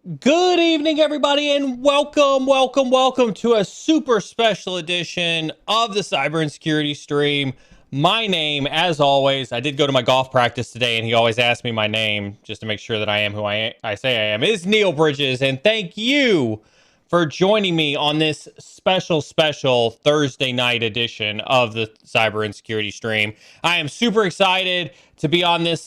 Good evening, everybody, and welcome to a super special edition of the Cyber Insecurity stream. My name, as always, I did go to my golf practice today, and he always asks me my name just to make sure that I am who I say I am, is Neal Bridges, and thank you for joining me on this special Thursday night edition of the Cyber Insecurity stream. I am super excited to be on this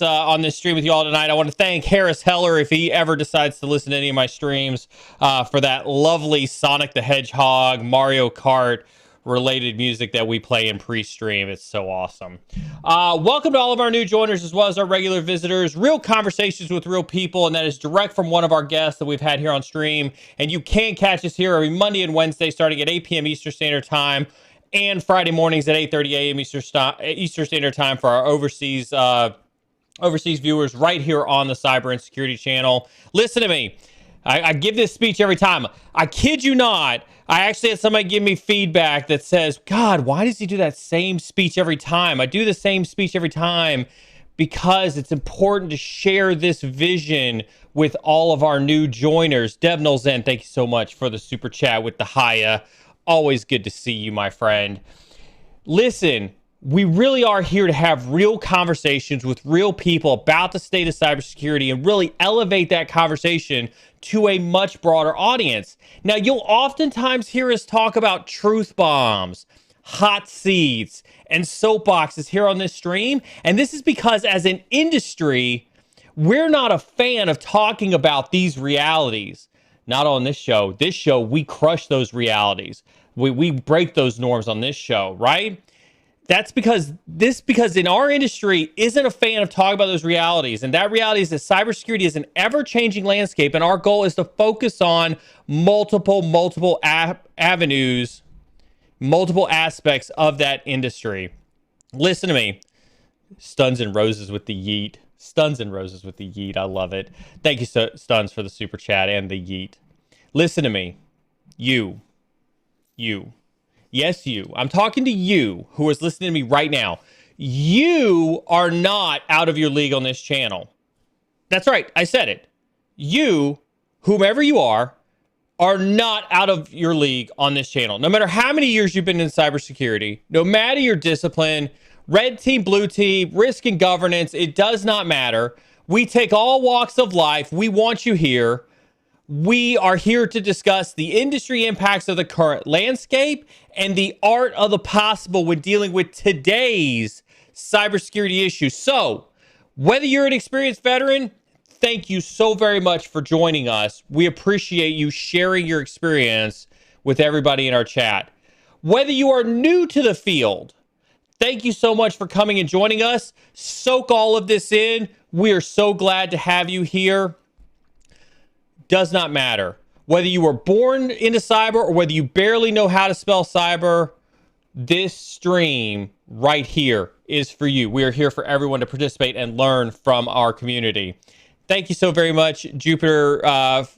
stream with you all tonight. I want to thank Harris Heller, if he ever decides to listen to any of my streams, for that lovely Sonic the Hedgehog, Mario Kart related music that we play in pre-stream. It's so awesome. Welcome to all of our new joiners as well as our regular visitors. Real conversations with real people, and that is direct from one of our guests that we've had here on stream. And you can catch us here every Monday and Wednesday starting at 8 p.m. Eastern Standard Time, and Friday mornings at 8:30 a.m. Eastern Standard Time for our overseas viewers right here on the Cyber Insecurity channel. Listen to me. I give this speech every time. I kid you not. I actually had somebody give me feedback that says, God, why does he do that same speech every time? I do the same speech every time because it's important to share this vision with all of our new joiners. Debnal Zen, thank you so much for the super chat with the Haya. Always good to see you, my friend. Listen, we really are here to have real conversations with real people about the state of cybersecurity and really elevate that conversation to a much broader audience. Now, you'll oftentimes hear us talk about truth bombs, hot seats, and soapboxes here on this stream. And this is because as an industry, we're not a fan of talking about these realities. Not on this show. This show, we crush those realities. We break those norms on this show, right? That's because in our industry isn't a fan of talking about those realities. And that reality is that cybersecurity is an ever-changing landscape, and our goal is to focus on multiple avenues, multiple aspects of that industry. Listen to me. Stuns and Roses with the yeet. Stuns and Roses with the yeet. I love it. Thank you, Stuns, for the super chat and the yeet. Listen to me. You. Yes, you. I'm talking to you who is listening to me right now. You are not out of your league on this channel. That's right. I said it. You, whomever you are not out of your league on this channel. No matter how many years you've been in cybersecurity, no matter your discipline, red team, blue team, risk and governance, it does not matter. We take all walks of life. We want you here. We are here to discuss the industry impacts of the current landscape and the art of the possible when dealing with today's cybersecurity issues. So, whether you're an experienced veteran, thank you so very much for joining us. We appreciate you sharing your experience with everybody in our chat. Whether you are new to the field, thank you so much for coming and joining us. Soak all of this in. We are so glad to have you here. Does not matter. Whether you were born into cyber or whether you barely know how to spell cyber, this stream right here is for you. We are here for everyone to participate and learn from our community. Thank you so very much, Jupiter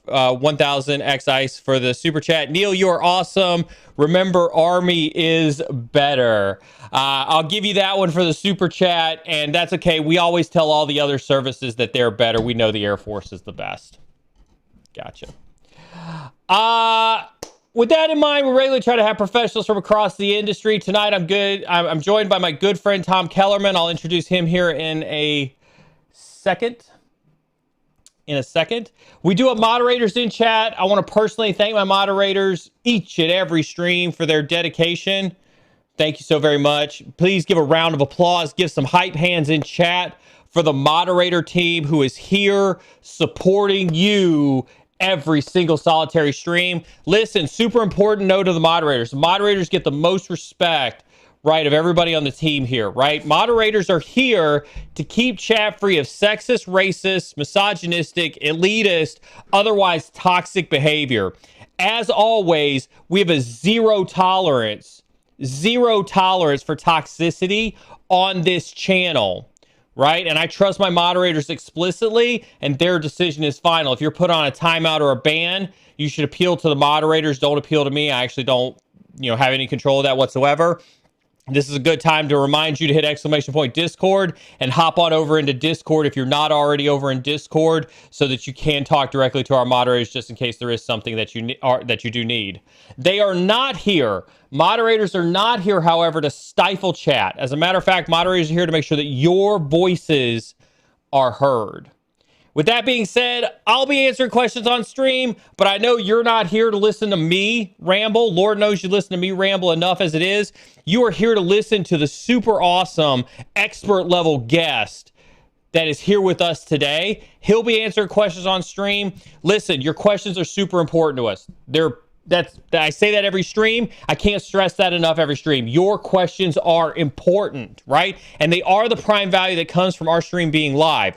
1000 X Ice, for the super chat. Neal, you are awesome. Remember, Army is better. I'll give you that one for the super chat, and that's okay. We always tell all the other services that they're better. We know the Air Force is the best. Gotcha. With that in mind, we regularly try to have professionals from across the industry. Tonight, I'm joined by my good friend, Tom Kellerman. I'll introduce him here in a second. We do have moderators in chat. I want to personally thank my moderators each and every stream for their dedication. Thank you so very much. Please give a round of applause. Give some hype hands in chat for the moderator team who is here supporting you every single solitary stream. Listen, super important note to the moderators. The moderators get the most respect, right, of everybody on the team here, right? Moderators are here to keep chat free of sexist, racist, misogynistic, elitist, otherwise toxic behavior. As always, we have a zero tolerance for toxicity on this channel. Right? And I trust my moderators explicitly, and their decision is final. If you're put on a timeout or a ban, you should appeal to the moderators. Don't appeal to me. I actually don't, have any control of that whatsoever. This is a good time to remind you to hit !Discord and hop on over into Discord if you're not already over in Discord, so that you can talk directly to our moderators just in case there is something that you do need. They are not here. Moderators are not here, however, to stifle chat. As a matter of fact, moderators are here to make sure that your voices are heard. With that being said, I'll be answering questions on stream, but I know you're not here to listen to me ramble. Lord knows you listen to me ramble enough as it is. You are here to listen to the super awesome expert level guest that is here with us today. He'll be answering questions on stream. Listen, your questions are super important to us. I say that every stream. I can't stress that enough every stream. Your questions are important, right? And they are the prime value that comes from our stream being live.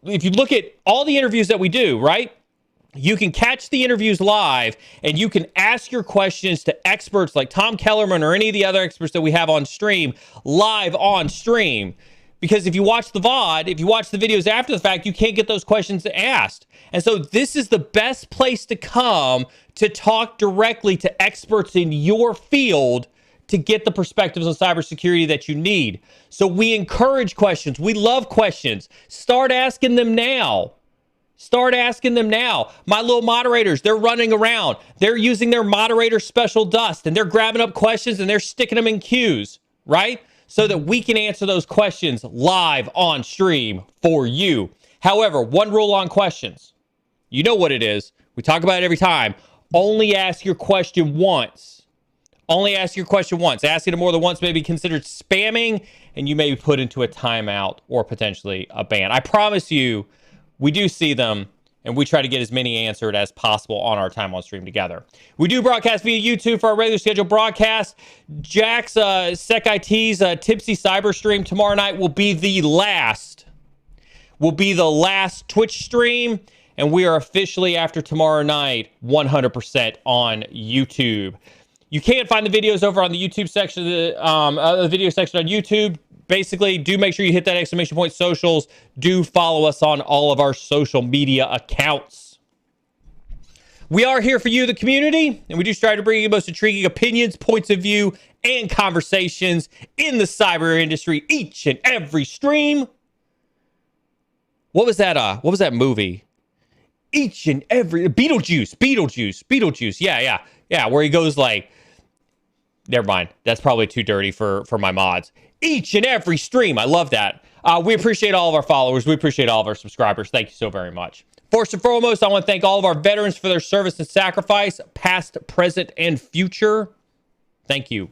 If you look at all the interviews that we do, right? You can catch the interviews live and you can ask your questions to experts like Tom Kellerman or any of the other experts that we have on stream live on stream. Because if you watch the VOD, if you watch the videos after the fact, you can't get those questions asked. And so this is the best place to come to talk directly to experts in your field to get the perspectives on cybersecurity that you need. So we encourage questions. We love questions. Start asking them now. Start asking them now. My little moderators, they're running around. They're using their moderator special dust and they're grabbing up questions and they're sticking them in queues, right? So that we can answer those questions live on stream for you. However, one rule on questions. You know what it is. We talk about it every time. Only ask your question once. Only ask your question once. Asking it more than once may be considered spamming, and you may be put into a timeout or potentially a ban. I promise you, we do see them, and we try to get as many answered as possible on our time on stream together. We do broadcast via YouTube for our regular scheduled broadcast. Jack's SecIT's Tipsy Cyber stream tomorrow night will be the last Twitch stream, and we are officially, after tomorrow night, 100% on YouTube. You can find the videos over on the YouTube section, the video section on YouTube. Basically, do make sure you hit that ! Socials. Do follow us on all of our social media accounts. We are here for you, the community, and we do strive to bring you the most intriguing opinions, points of view, and conversations in the cyber industry each and every stream. What was that movie? Each and every Beetlejuice. Yeah. Where he goes like, never mind. That's probably too dirty for my mods. Each and every stream. I love that. We appreciate all of our followers. We appreciate all of our subscribers. Thank you so very much. First and foremost, I want to thank all of our veterans for their service and sacrifice, past, present, and future. Thank you.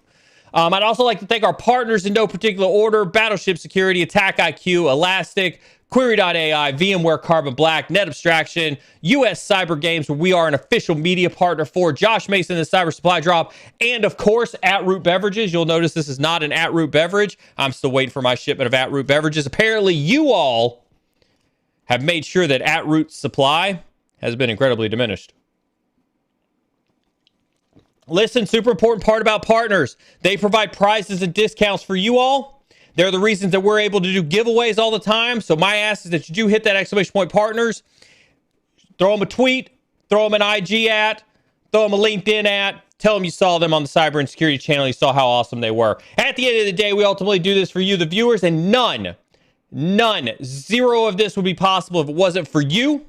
I'd also like to thank our partners in no particular order: Battleship Security, Attack IQ, Elastic, Query.ai, VMware, Carbon Black, Net Abstraction, US Cyber Games, where we are an official media partner for, Josh Mason, the Cyber Supply Drop, and of course, At-Root Beverages. You'll notice this is not an At-Root beverage. I'm still waiting for my shipment of At-Root beverages. Apparently, you all have made sure that At-Root supply has been incredibly diminished. Listen, super important part about partners. They provide prizes and discounts for you all. They're the reasons that we're able to do giveaways all the time. So my ask is that you do hit that ! Partners. Throw them a tweet. Throw them an IG at. Throw them a LinkedIn at. Tell them you saw them on the Cyber Insecurity channel. You saw how awesome they were. At the end of the day, we ultimately do this for you, the viewers, and zero of this would be possible if it wasn't for you.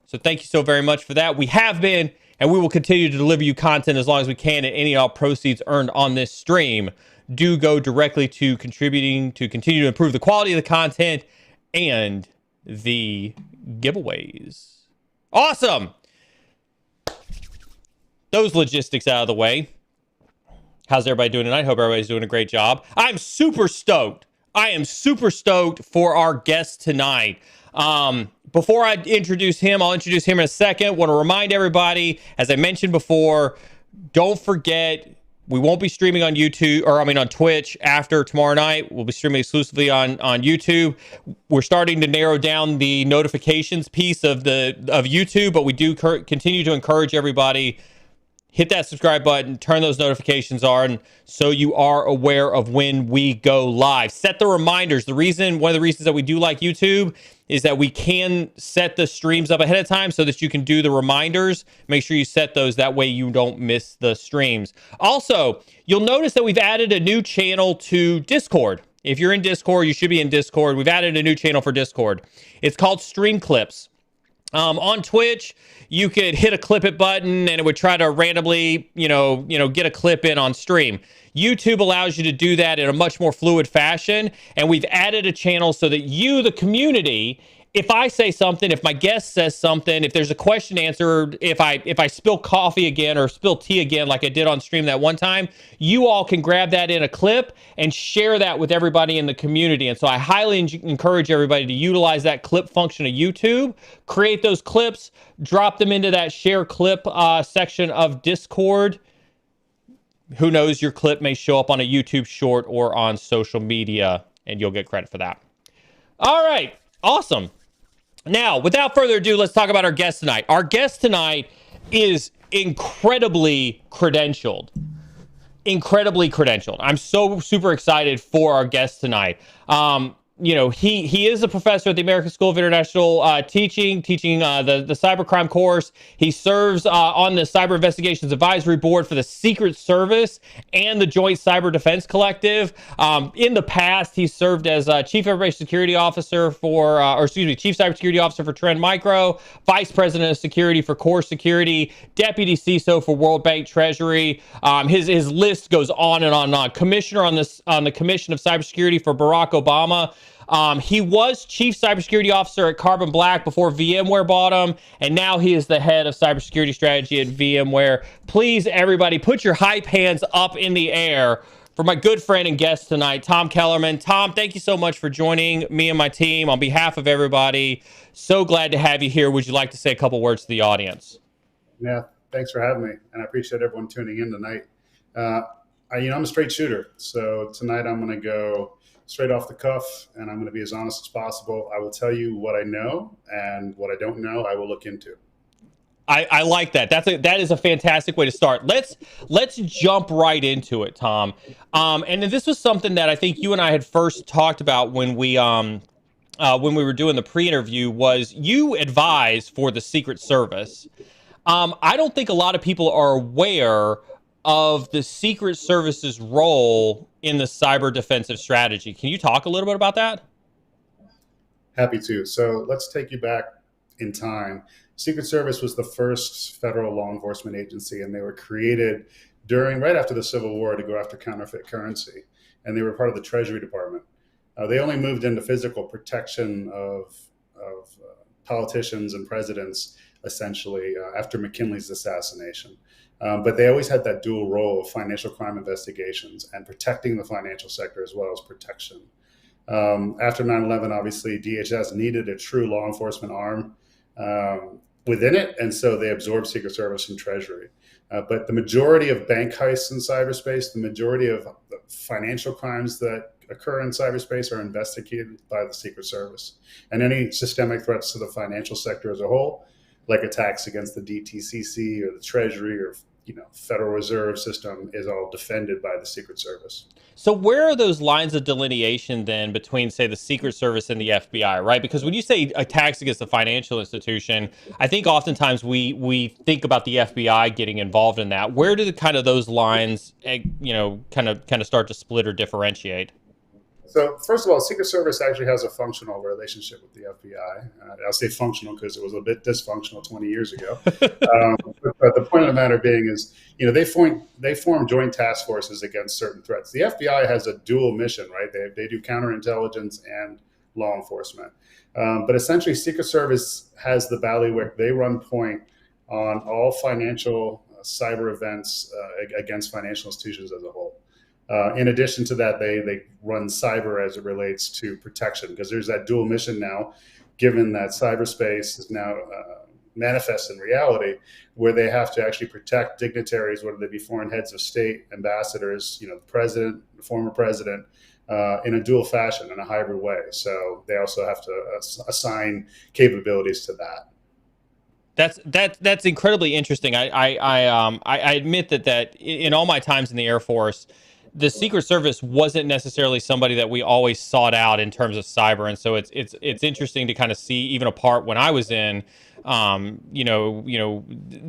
So thank you so very much for that. We have been, and we will continue to deliver you content as long as we can, and any and all proceeds earned on this stream do go directly to contributing to continue to improve the quality of the content and the giveaways. Awesome. Those logistics out of the way. How's everybody doing tonight? Hope everybody's doing a great job. I'm super stoked. I am super stoked for our guest tonight. Before I introduce him, I'll introduce him in a second. Want to remind everybody, as I mentioned before, don't forget, we won't be streaming on YouTube, on Twitch after tomorrow night. We'll be streaming exclusively on YouTube. We're starting to narrow down the notifications piece of YouTube, but we do continue to encourage everybody, hit that subscribe button, turn those notifications on so you are aware of when we go live. Set the reminders. One of the reasons that we do like YouTube is that we can set the streams up ahead of time so that you can do the reminders. Make sure you set those. That way you don't miss the streams. Also, you'll notice that we've added a new channel to Discord. If you're in Discord, you should be in Discord. We've added a new channel for Discord. It's called Stream Clips. On Twitch, you could hit a clip it button and it would try to randomly, get a clip in on stream. YouTube allows you to do that in a much more fluid fashion. And we've added a channel so that you, the community, if I say something, if my guest says something, if there's a question answered, if I spill coffee again or spill tea again like I did on stream that one time, you all can grab that in a clip and share that with everybody in the community. And so I highly encourage everybody to utilize that clip function of YouTube, create those clips, drop them into that share clip section of Discord. Who knows, your clip may show up on a YouTube short or on social media, and you'll get credit for that. All right, awesome. Now, without further ado, let's talk about our guest tonight. Our guest tonight is incredibly credentialed. I'm so super excited for our guest tonight. He is a professor at the American School of International teaching the cybercrime course. He serves on the Cyber Investigations Advisory Board for the Secret Service and the Joint Cyber Defense Collective. In the past, he served as Chief Information Security Officer Chief Cybersecurity Officer for Trend Micro, Vice President of Security for Core Security, Deputy CISO for World Bank Treasury. His list goes on and on and on. Commissioner on the Commission of Cybersecurity for Barack Obama. He was Chief Cybersecurity Officer at Carbon Black before VMware bought him, and now he is the head of cybersecurity strategy at VMware. Please, everybody, put your hype hands up in the air for my good friend and guest tonight, Tom Kellerman. Tom, thank you so much for joining me and my team on behalf of everybody. So glad to have you here. Would you like to say a couple words to the audience? Yeah, thanks for having me, and I appreciate everyone tuning in tonight. I'm a straight shooter, so tonight I'm going to go straight off the cuff, and I'm going to be as honest as possible. I will tell you what I know, and what I don't know, I will look into. I like that. That is a fantastic way to start. Let's jump right into it, Tom. And this was something that I think you and I had first talked about when we were doing the pre-interview. Was you advise for the Secret Service? I don't think a lot of people are aware of the Secret Service's role in the cyber defensive strategy. Can you talk a little bit about that? Happy to. So let's take you back in time. Secret Service was the first federal law enforcement agency, and they were created right after the Civil War to go after counterfeit currency. And they were part of the Treasury Department. They only moved into physical protection of politicians and presidents, essentially, after McKinley's assassination. But they always had that dual role of financial crime investigations and protecting the financial sector as well as protection. After 9/11, obviously, DHS needed a true law enforcement arm within it, and so they absorbed Secret Service and Treasury. But the majority of bank heists in cyberspace, the majority of the financial crimes that occur in cyberspace are investigated by the Secret Service. And any systemic threats to the financial sector as a whole, like attacks against the DTCC or the Treasury or Federal Reserve System, is all defended by the Secret Service. So where are those lines of delineation then between, say, the Secret Service and the FBI, right? Because when you say attacks against a financial institution, I think oftentimes we think about the FBI getting involved in that. Where do those lines, kind of start to split or differentiate? So first of all, Secret Service actually has a functional relationship with the FBI. I'll say functional because it was a bit dysfunctional 20 years ago. But the point of the matter being is, they form joint task forces against certain threats. The FBI has a dual mission, right? They do counterintelligence and law enforcement. But essentially, Secret Service has the bailiwick. They run point on all financial cyber events against financial institutions as a whole. In addition to that, they run cyber as it relates to protection, because there's that dual mission now, given that cyberspace is now manifest in reality, where they have to actually protect dignitaries, whether they be foreign heads of state, ambassadors, the president, the former president, in a dual fashion, in a hybrid way. So they also have to assign capabilities to that. That's incredibly interesting. I admit that in all my times in the Air Force, the Secret Service wasn't necessarily somebody that we always sought out in terms of cyber, and so it's interesting to kind of see even a part when I was in,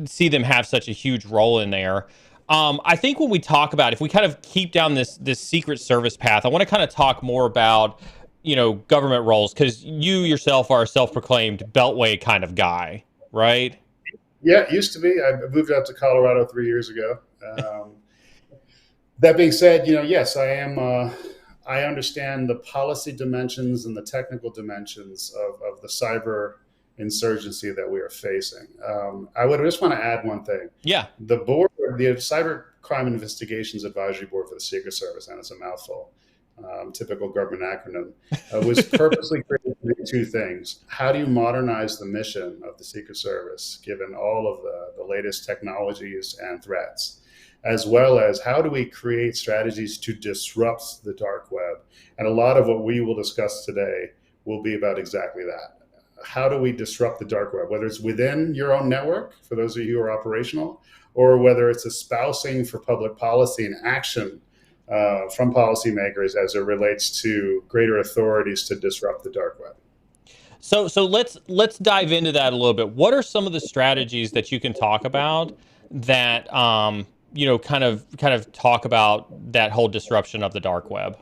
see them have such a huge role in there. I think when we talk about, if we kind of keep down this Secret Service path, I want to kind of talk more about government roles, because you yourself are a self-proclaimed Beltway kind of guy, right? Yeah, it used to be. I moved out to Colorado 3 years ago. That being said, yes, I am. I understand the policy dimensions and the technical dimensions of the cyber insurgency that we are facing. I would just want to add one thing. Yeah. The board, the Cyber Crime Investigations Advisory Board for the Secret Service, and it's a mouthful, typical government acronym, was purposely created to do two things. How do you modernize the mission of the Secret Service, given all of the latest technologies and threats? As well as how do we create strategies to disrupt the dark web? And a lot of what we will discuss today will be about exactly that. How do we disrupt the dark web, whether it's within your own network, for those of you who are operational, or whether it's espousing for public policy and action from policymakers as it relates to greater authorities to disrupt the dark web. So let's dive into that a little bit. What are some of the strategies that you can talk about that kind of talk about that whole disruption of the dark web?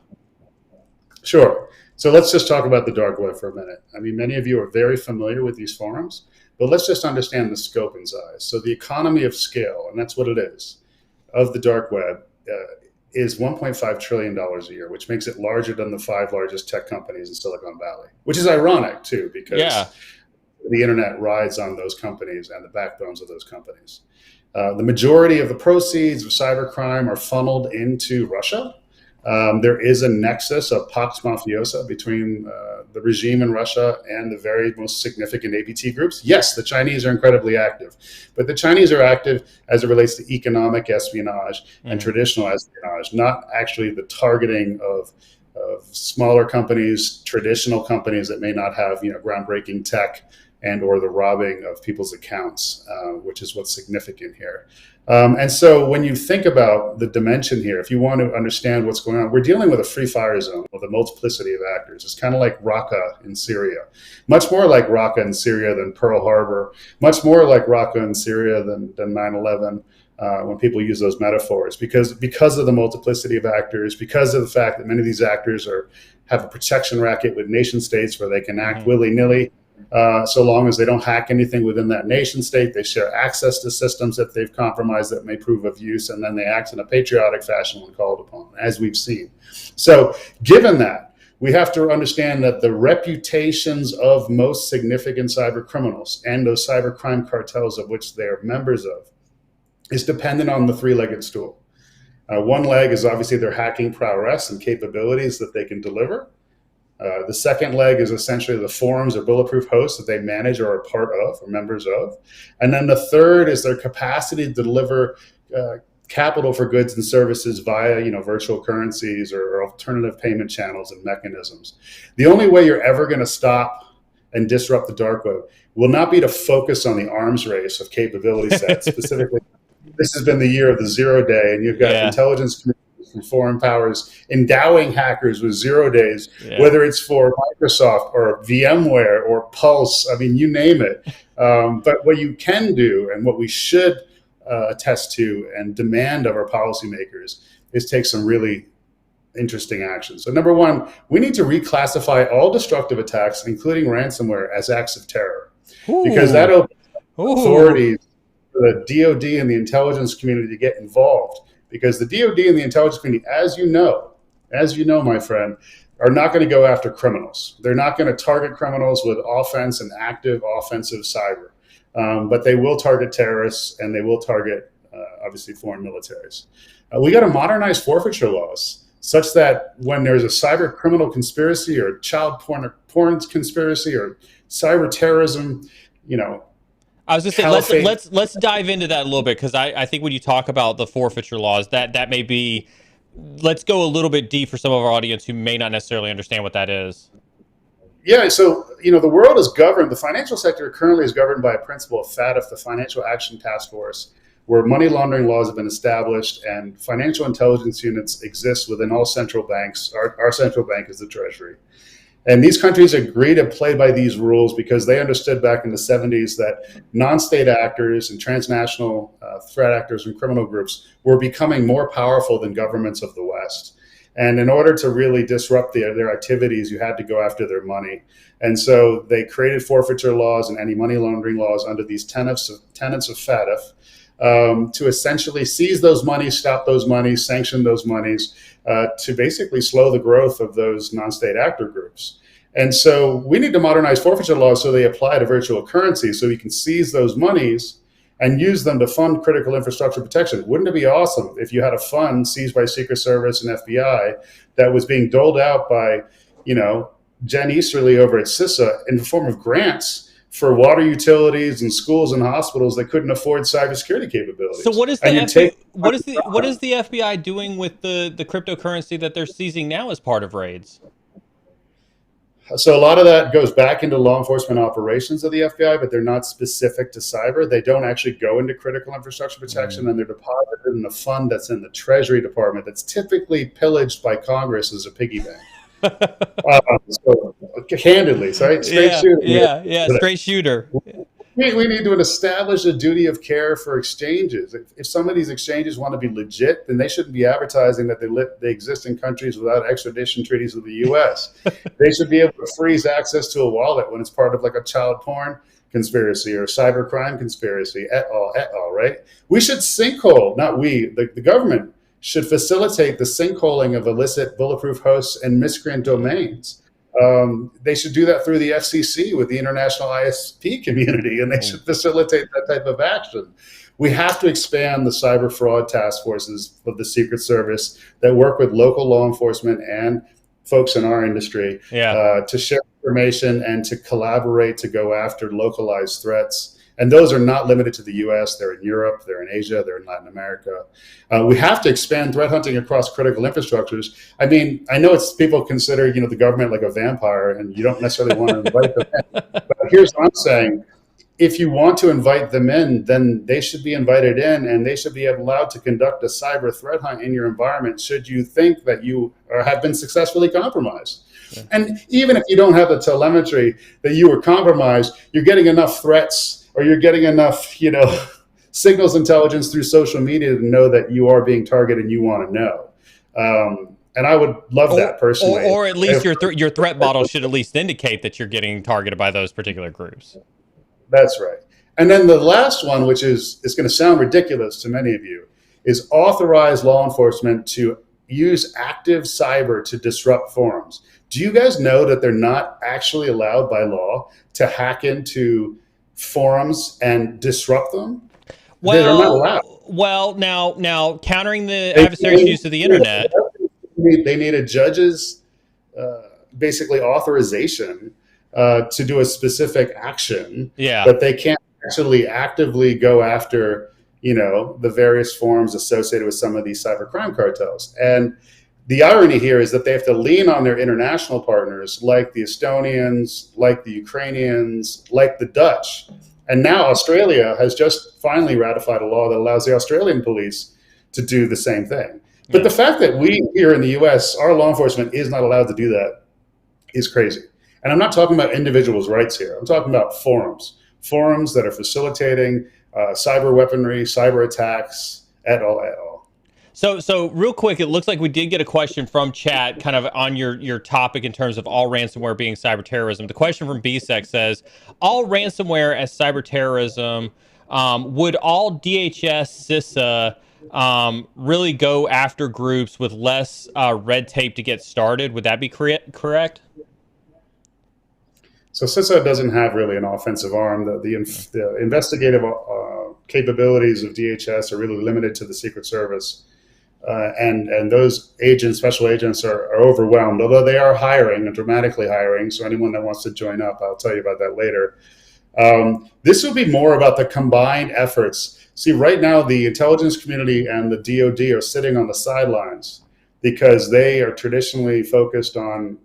Sure. So let's just talk about the dark web for a minute. I mean, many of you are very familiar with these forums, but let's just understand the scope and size. So the economy of scale, and that's what it is, of the dark web is $1.5 trillion a year, which makes it larger than the 5 largest tech companies in Silicon Valley, which is ironic too, because the internet rides on those companies and the backbones of those companies. The majority of the proceeds of cybercrime are funneled into Russia. There is a nexus of Pax Mafiosa between the regime in Russia and the very most significant APT groups. Yes, the Chinese are incredibly active, but the Chinese are active as it relates to economic espionage and traditional espionage, not actually the targeting of smaller companies, traditional companies that may not have groundbreaking tech and or the robbing of people's accounts, which is what's significant here. And so when you think about the dimension here, if you want to understand what's going on, we're dealing with a free fire zone with a multiplicity of actors. It's kind of like Raqqa in Syria, much more like Raqqa in Syria than Pearl Harbor, much more like Raqqa in Syria than 9/11. When people use those metaphors, because of the multiplicity of actors, because of the fact that many of these actors have a protection racket with nation states where they can act willy-nilly. So long as they don't hack anything within that nation state, they share access to systems that they've compromised that may prove of use, and then they act in a patriotic fashion when called upon, as we've seen. So given that, we have to understand that the reputations of most significant cyber criminals and those cyber crime cartels of which they are members of is dependent on the three-legged stool. One leg is obviously their hacking prowess and capabilities that they can deliver. The second leg is essentially the forums or bulletproof hosts that they manage or are part of or members of. And then the third is their capacity to deliver capital for goods and services via virtual currencies or alternative payment channels and mechanisms. The only way you're ever going to stop and disrupt the dark web will not be to focus on the arms race of capability sets. Specifically, this has been the year of the 0 day, and you've got intelligence communities from foreign powers endowing hackers with 0 days, whether it's for Microsoft or VMware or Pulse, I mean, you name it. But what you can do and what we should attest to and demand of our policymakers is take some really interesting actions. So number one, we need to reclassify all destructive attacks, including ransomware, as acts of terror. Because that opens authorities for the DoD and the intelligence community to get involved. Because the DoD and the intelligence community, as you know, my friend, are not going to go after criminals. They're not going to target criminals with offense and active offensive cyber. But they will target terrorists, and they will target, obviously, foreign militaries. We got to modernize forfeiture laws such that when there's a cyber criminal conspiracy or child porn conspiracy or cyber terrorism, I was just saying, let's dive into that a little bit, because I think when you talk about the forfeiture laws, that may be, let's go a little bit deep for some of our audience who may not necessarily understand what that is. Yeah, so the world is governed, the financial sector currently is governed by a principle of FATF, the Financial Action Task Force, where money laundering laws have been established and financial intelligence units exist within all central banks. Our central bank is the Treasury. And these countries agree to play by these rules because they understood back in the 70s that non-state actors and transnational threat actors and criminal groups were becoming more powerful than governments of the West. And in order to really disrupt their activities, you had to go after their money. And so they created forfeiture laws and anti-money laundering laws under these tenets of FATF to essentially seize those monies, stop those monies, sanction those monies, to basically slow the growth of those non-state actor groups. And so we need to modernize forfeiture laws so they apply to virtual currency so we can seize those monies and use them to fund critical infrastructure protection. Wouldn't it be awesome if you had a fund seized by Secret Service and FBI that was being doled out by, Jen Easterly over at CISA in the form of grants for water utilities and schools and hospitals that couldn't afford cybersecurity capabilities? So what is the FBI doing with the cryptocurrency that they're seizing now as part of raids? So a lot of that goes back into law enforcement operations of the FBI, but they're not specific to cyber. They don't actually go into critical infrastructure protection, and they're deposited in a fund that's in the Treasury Department that's typically pillaged by Congress as a piggy bank. So candidly, sorry, straight shooter. Yeah, straight shooter. We need to establish a duty of care for exchanges. If some of these exchanges want to be legit, then they shouldn't be advertising that they exist in countries without extradition treaties with the U.S. They should be able to freeze access to a wallet when it's part of like a child porn conspiracy or a cyber crime conspiracy, et al., right? We should sinkhole, not we, the government should facilitate the sinkholing of illicit bulletproof hosts and miscreant domains. They should do that through the FCC with the international ISP community, and they should facilitate that type of action. We have to expand the cyber fraud task forces of the Secret Service that work with local law enforcement and folks in our industry to share information and to collaborate to go after localized threats. And those are not limited to the U.S. They're in Europe, they're in Asia, they're in Latin America. We have to expand threat hunting across critical infrastructures. I mean, I know people consider, the government like a vampire, and you don't necessarily want to invite them in. But here's what I'm saying. If you want to invite them in, then they should be invited in, and they should be allowed to conduct a cyber threat hunt in your environment should you think that you have been successfully compromised. Yeah. And even if you don't have the telemetry that you were compromised, you're getting enough threats, or you're getting enough, signals intelligence through social media to know that you are being targeted and you want to know. And I would love that personally. Or at least your threat model should at least indicate that you're getting targeted by those particular groups. That's right. And then the last one, which is going to sound ridiculous to many of you, is authorize law enforcement to use active cyber to disrupt forums. Do you guys know that they're not actually allowed by law to hack into forums and disrupt them? They're not allowed. Well, now countering the adversary's use of the internet. They need a judge's basically authorization to do a specific action. Yeah. But they can't actually actively go after, the various forums associated with some of these cybercrime cartels. And the irony here is that they have to lean on their international partners like the Estonians, like the Ukrainians, like the Dutch. And now Australia has just finally ratified a law that allows the Australian police to do the same thing. But the fact that we here in the US, our law enforcement is not allowed to do that is crazy. And I'm not talking about individuals' rights here. I'm talking about forums that are facilitating cyber weaponry, cyber attacks, et al. So real quick, it looks like we did get a question from chat kind of on your topic in terms of all ransomware being cyber terrorism. The question from BSEC says, all ransomware as cyber terrorism, would all DHS, CISA really go after groups with less red tape to get started? Would that be correct? So CISA doesn't have really an offensive arm. The investigative capabilities of DHS are really limited to the Secret Service. And those agents, special agents, are overwhelmed, although they are hiring and dramatically hiring. So anyone that wants to join up, I'll tell you about that later. This will be more about the combined efforts. See, right now, the intelligence community and the DoD are sitting on the sidelines because they are traditionally focused on,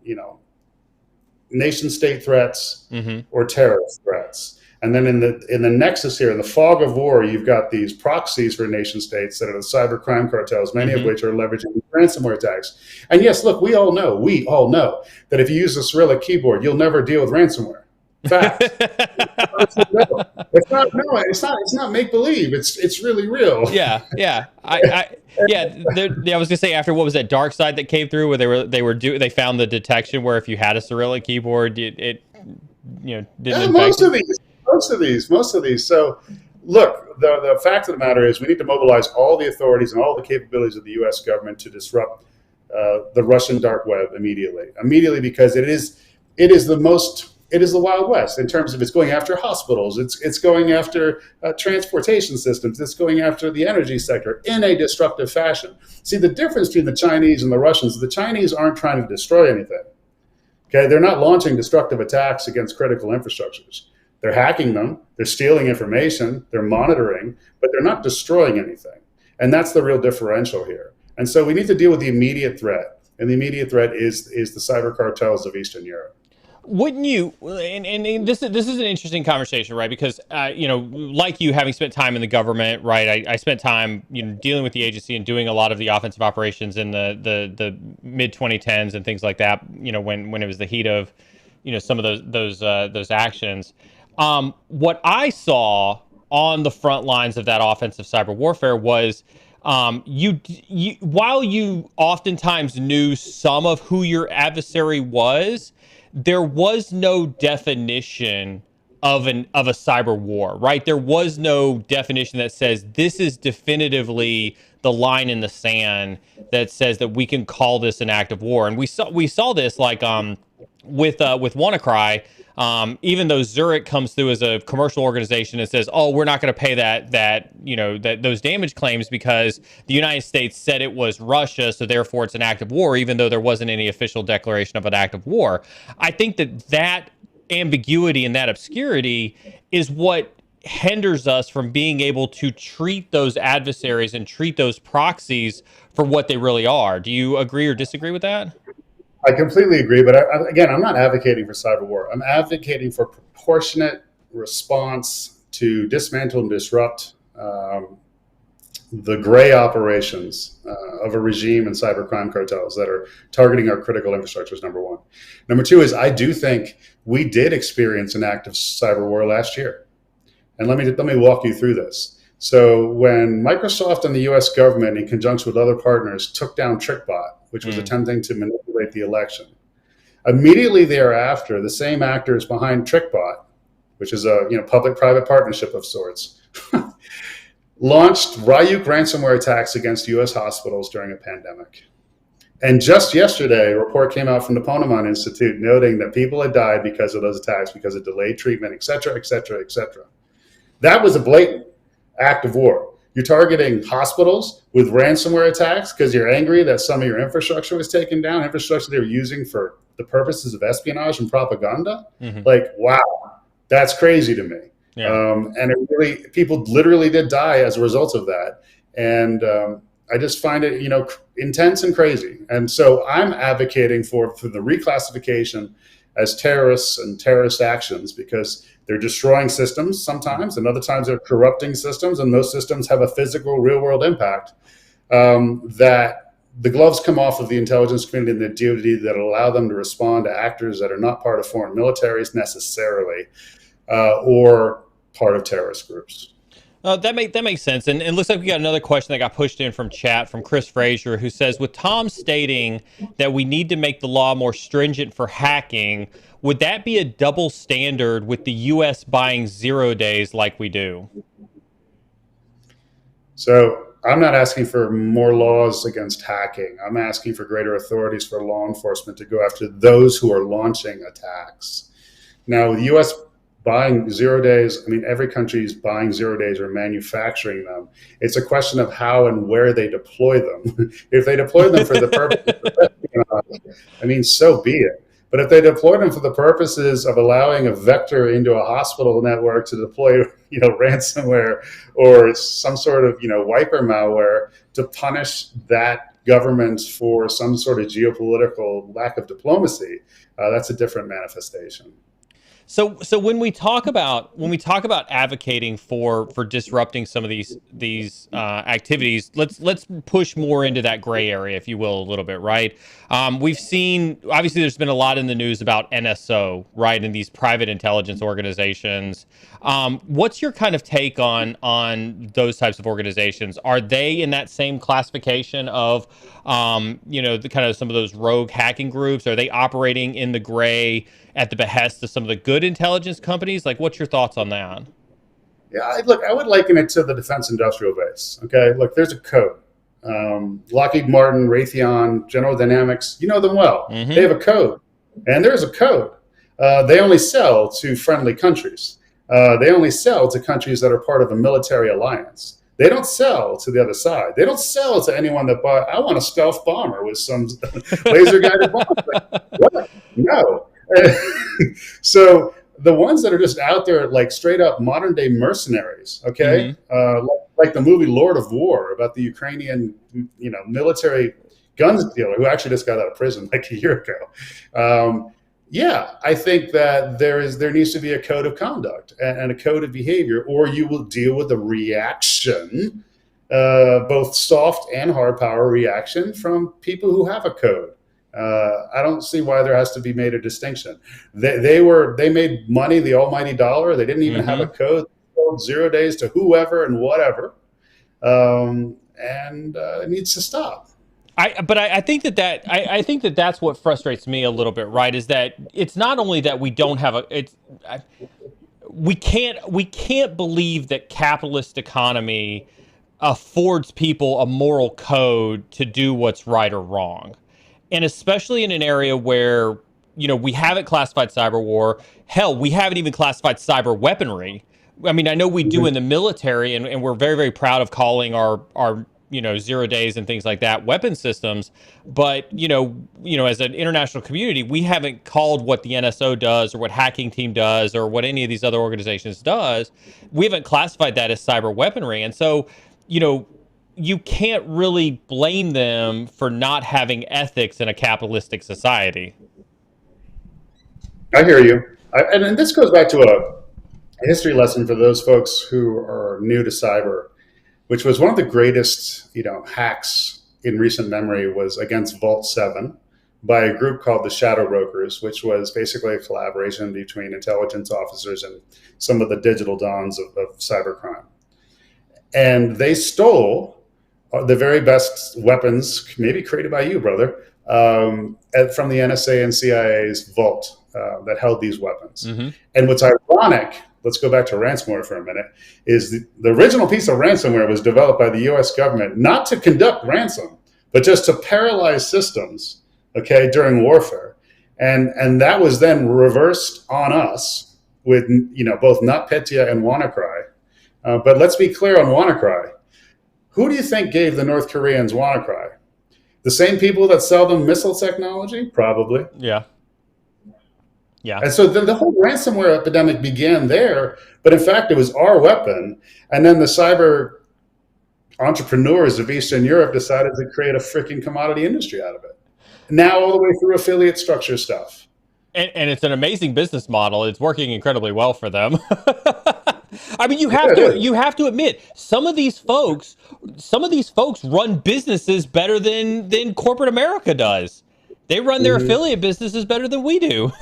nation state threats Mm-hmm. or terrorist threats. And then in the nexus here, in the fog of war, you've got these proxies for nation states that are the cyber crime cartels, many of Mm-hmm. which are leveraging ransomware attacks. And yes, look, we all know that if you use a Cyrillic keyboard, you'll never deal with ransomware. Fact. It's not make believe. It's really real. Yeah, yeah. I was gonna say, after what was that dark side that came through, where they found the detection where if you had a Cyrillic keyboard, it didn't infect you. Most of these. So, look, the fact of the matter is, we need to mobilize all the authorities and all the capabilities of the U.S. government to disrupt the Russian dark web immediately, because it is the Wild West in terms of it's going after hospitals, it's going after transportation systems, it's going after the energy sector in a destructive fashion. See, the difference between the Chinese and the Russians: the Chinese aren't trying to destroy anything. Okay, they're not launching destructive attacks against critical infrastructures. They're hacking them, they're stealing information, they're monitoring, but they're not destroying anything. And that's the real differential here. And so we need to deal with the immediate threat. And the immediate threat is the cyber cartels of Eastern Europe. Wouldn't you? And this is an interesting conversation, right? Because like you, having spent time in the government, right? I spent time dealing with the agency and doing a lot of the offensive operations in the mid 2010s and things like that. When it was the heat of some of those actions. What I saw on the front lines of that offensive cyber warfare was while you oftentimes knew some of who your adversary was, there was no definition of a cyber war, right? There was no definition that says this is definitively the line in the sand that says that we can call this an act of war. And we saw this like with WannaCry. Even though Zurich comes through as a commercial organization and says, "Oh, we're not going to pay those damage claims because the United States said it was Russia, so therefore it's an act of war," even though there wasn't any official declaration of an act of war. I think that ambiguity and that obscurity is what hinders us from being able to treat those adversaries and treat those proxies for what they really are. Do you agree or disagree with that? I completely agree, but again, I'm not advocating for cyber war. I'm advocating for proportionate response to dismantle and disrupt the gray operations of a regime and cybercrime cartels that are targeting our critical infrastructures, number one. Number two is, I do think we did experience an act of cyber war last year. And let me walk you through this. So when Microsoft and the US government, in conjunction with other partners, took down TrickBot, which was attempting to manipulate the election, immediately thereafter, the same actors behind TrickBot, which is a public-private partnership of sorts, launched Ryuk ransomware attacks against US hospitals during a pandemic. And just yesterday, a report came out from the Ponemon Institute noting that people had died because of those attacks, because of delayed treatment, et cetera, et cetera, et cetera. That was a blatant act of war. You're targeting hospitals with ransomware attacks because you're angry that some of your infrastructure was taken down, infrastructure they were using for the purposes of espionage and propaganda. Mm-hmm. Like, wow, that's crazy to me. Yeah. And people literally did die as a result of that. And I just find it, intense and crazy. And so I'm advocating for the reclassification as terrorists and terrorist actions, because they're destroying systems sometimes, and other times they're corrupting systems, and those systems have a physical, real-world impact. That the gloves come off of the intelligence community and the DoD that allow them to respond to actors that are not part of foreign militaries necessarily, or part of terrorist groups. That makes sense. And it looks like we got another question that got pushed in from chat from Chris Frazier, who says, with Tom stating that we need to make the law more stringent for hacking, would that be a double standard with the U.S. buying 0 days like we do? So I'm not asking for more laws against hacking. I'm asking for greater authorities for law enforcement to go after those who are launching attacks. Now, the U.S. buying 0 days, every country is buying 0 days or manufacturing them. It's a question of how and where they deploy them. If they deploy them for the purpose, so be it. But if they deploy them for the purposes of allowing a vector into a hospital network to deploy, ransomware or some sort of, wiper malware to punish that government for some sort of geopolitical lack of diplomacy, that's a different manifestation. So when we talk about advocating for disrupting some of these activities, let's push more into that gray area, if you will, a little bit, right? We've seen, obviously there's been a lot in the news about NSO, right, and these private intelligence organizations. What's your kind of take on those types of organizations? Are they in that same classification of the kind of some of those rogue hacking groups? Are they operating in the gray at the behest of some of the good intelligence companies? Like, what's your thoughts on that? Yeah, look, I would liken it to the defense industrial base. Okay, look, there's a code. Lockheed Martin, Raytheon, General Dynamics, you know them well. Mm-hmm. They have a code, and there's a code. They only sell to friendly countries. They only sell to countries that are part of a military alliance. They don't sell to the other side. They don't sell to anyone that bought, I want a stealth bomber with some laser guided bomb. Like, what? No. So the ones that are just out there, like straight up modern day mercenaries, okay, like the movie Lord of War about the Ukrainian, military guns dealer who actually just got out of prison like a year ago. Yeah, I think that there needs to be a code of conduct and a code of behavior, or you will deal with the reaction, both soft and hard power reaction from people who have a code. I don't see why there has to be made a distinction. They made money, the almighty dollar. They didn't even have a code. They sold 0 days to whoever and whatever, and it needs to stop. I think that that's what frustrates me a little bit, right? Is that it's not only that we don't have we can't believe that capitalist economy affords people a moral code to do what's right or wrong. And especially in an area where, we haven't classified cyber war. Hell, we haven't even classified cyber weaponry. I mean, I know we do in the military, and we're very, very proud of calling our 0 days and things like that weapon systems. But, as an international community, we haven't called what the NSO does or what Hacking Team does or what any of these other organizations does. We haven't classified that as cyber weaponry. And so, you can't really blame them for not having ethics in a capitalistic society. I hear you. And this goes back to a history lesson for those folks who are new to cyber, which was one of the greatest, hacks in recent memory was against Vault 7 by a group called the Shadow Brokers, which was basically a collaboration between intelligence officers and some of the digital dons of cybercrime. And they stole the very best weapons, maybe created by you, brother, from the NSA and CIA's vault that held these weapons. And what's ironic, let's go back to ransomware for a minute, is the original piece of ransomware was developed by the US government, not to conduct ransom, but just to paralyze systems, okay, during warfare. And that was then reversed on us with, both NotPetya and WannaCry. But let's be clear on WannaCry. Who do you think gave the North Koreans WannaCry? The same people that sell them missile technology? Probably. Yeah. Yeah. And so the whole ransomware epidemic began there, but in fact, it was our weapon. And then the cyber entrepreneurs of Eastern Europe decided to create a freaking commodity industry out of it. Now all the way through affiliate structure stuff. And it's an amazing business model. It's working incredibly well for them. I mean, you have to admit, some of these folks run businesses better than corporate America does. They run their affiliate businesses better than we do.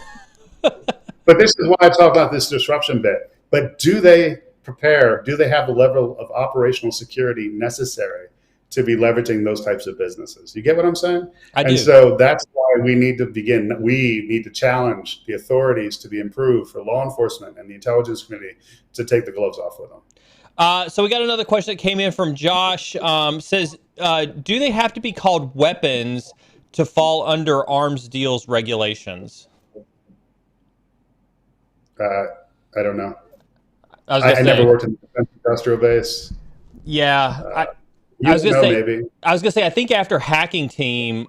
But this is why I talk about this disruption bit. But do they prepare? Do they have the level of operational security necessary to be leveraging those types of businesses? You get what I'm saying? I do. And so that's why we need to begin. We need to challenge the authorities to be improved for law enforcement and the intelligence community to take the gloves off with them. So we got another question that came in from Josh. Says, do they have to be called weapons to fall under arms deals regulations? I don't know. I never worked in the defense industrial base. Yeah. I was gonna say, I think after Hacking Team,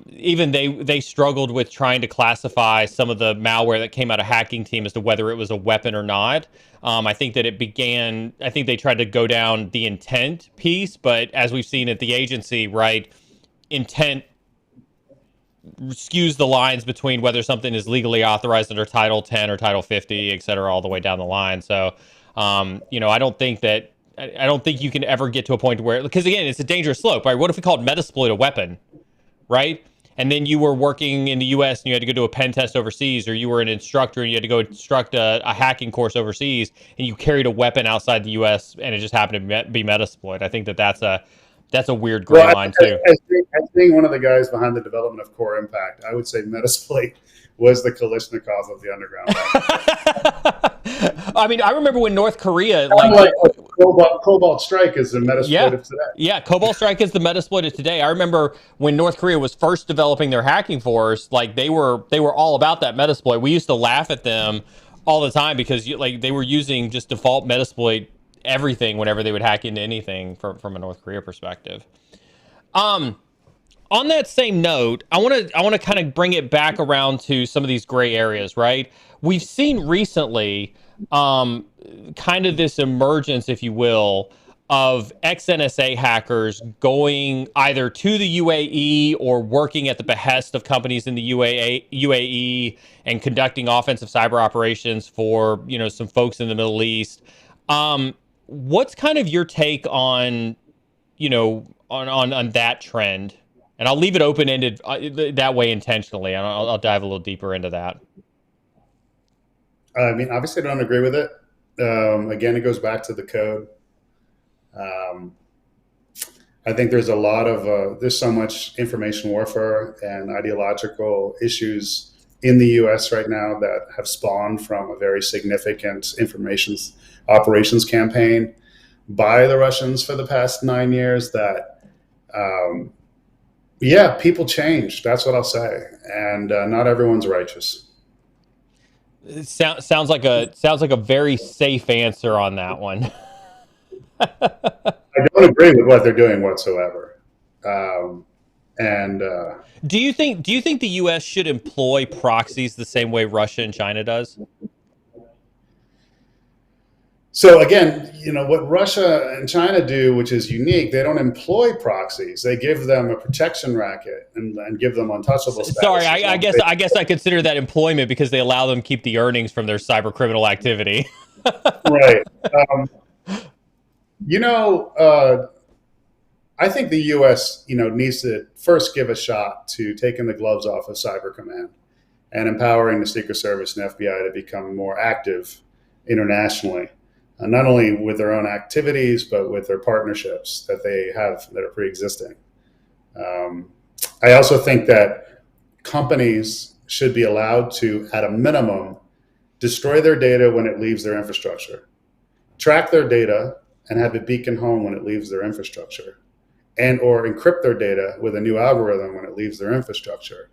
even they struggled with trying to classify some of the malware that came out of Hacking Team as to whether it was a weapon or not. I think that I think they tried to go down the intent piece, but as we've seen at the agency, right, intent skews the lines between whether something is legally authorized under Title 10 or Title 50, et cetera, all the way down the line. So, I don't think that I don't think you can ever get to a point where, because again, it's a dangerous slope, right? What if we called Metasploit a weapon, right? And then you were working in the U.S. and you had to go do a pen test overseas, or you were an instructor and you had to go instruct a hacking course overseas, and you carried a weapon outside the U.S. and it just happened to be Metasploit. I think that's a weird gray line too. As being one of the guys behind the development of Core Impact, I would say Metasploit was the Kalashnikov of the underground. I mean, I remember when North Korea, Cobalt Strike is the Metasploit of today. Yeah, Cobalt Strike is the Metasploit of today. I remember when North Korea was first developing their hacking force, like they were all about that Metasploit. We used to laugh at them all the time because they were using just default Metasploit everything whenever they would hack into anything from a North Korea perspective. On that same note, I want to kind of bring it back around to some of these gray areas, right? We've seen recently kind of this emergence, if you will, of ex-NSA hackers going either to the UAE or working at the behest of companies in the UAE and conducting offensive cyber operations for, some folks in the Middle East. What's kind of your take on, on that trend? And I'll leave it open-ended that way intentionally. And I'll dive a little deeper into that. I mean, obviously I don't agree with it. Again, it goes back to the code. I think there's a lot of, there's so much information warfare and ideological issues in the US right now that have spawned from a very significant information operations campaign by the Russians for the past 9 years that, people change. That's what I'll say. And not everyone's righteous. It sounds like a very safe answer on that one. I don't agree with what they're doing whatsoever. Do you think the U.S. should employ proxies the same way Russia and China does? So again, what Russia and China do, which is unique, they don't employ proxies. They give them a protection racket and give them untouchable status. Sorry, I guess I consider that employment because they allow them to keep the earnings from their cyber criminal activity. Right. I think the U.S. needs to first give a shot to taking the gloves off of Cyber Command and empowering the Secret Service and FBI to become more active internationally. Not only with their own activities, but with their partnerships that they have that are pre-existing. I also think that companies should be allowed to, at a minimum, destroy their data when it leaves their infrastructure, track their data, and have it beacon home when it leaves their infrastructure, and or encrypt their data with a new algorithm when it leaves their infrastructure.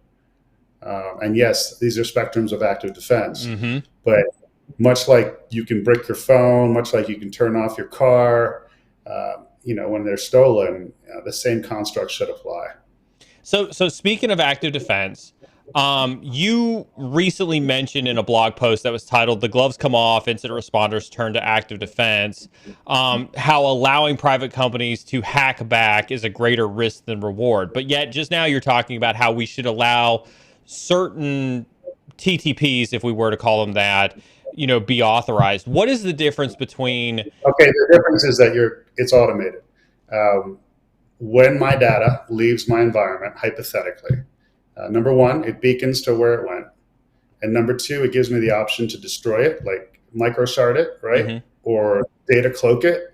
And yes, these are spectrums of active defense, but much like you can brick your phone, much like you can turn off your car, when they're stolen, the same construct should apply. So speaking of active defense, you recently mentioned in a blog post that was titled "The Gloves Come Off, Incident Responders Turn to Active Defense," how allowing private companies to hack back is a greater risk than reward. But yet just now you're talking about how we should allow certain TTPs, if we were to call them that, be authorized. What is the difference between... Okay, the difference is that it's automated. When my data leaves my environment, hypothetically, number one, it beacons to where it went. And number two, it gives me the option to destroy it, like microshard it, right? Or data cloak it,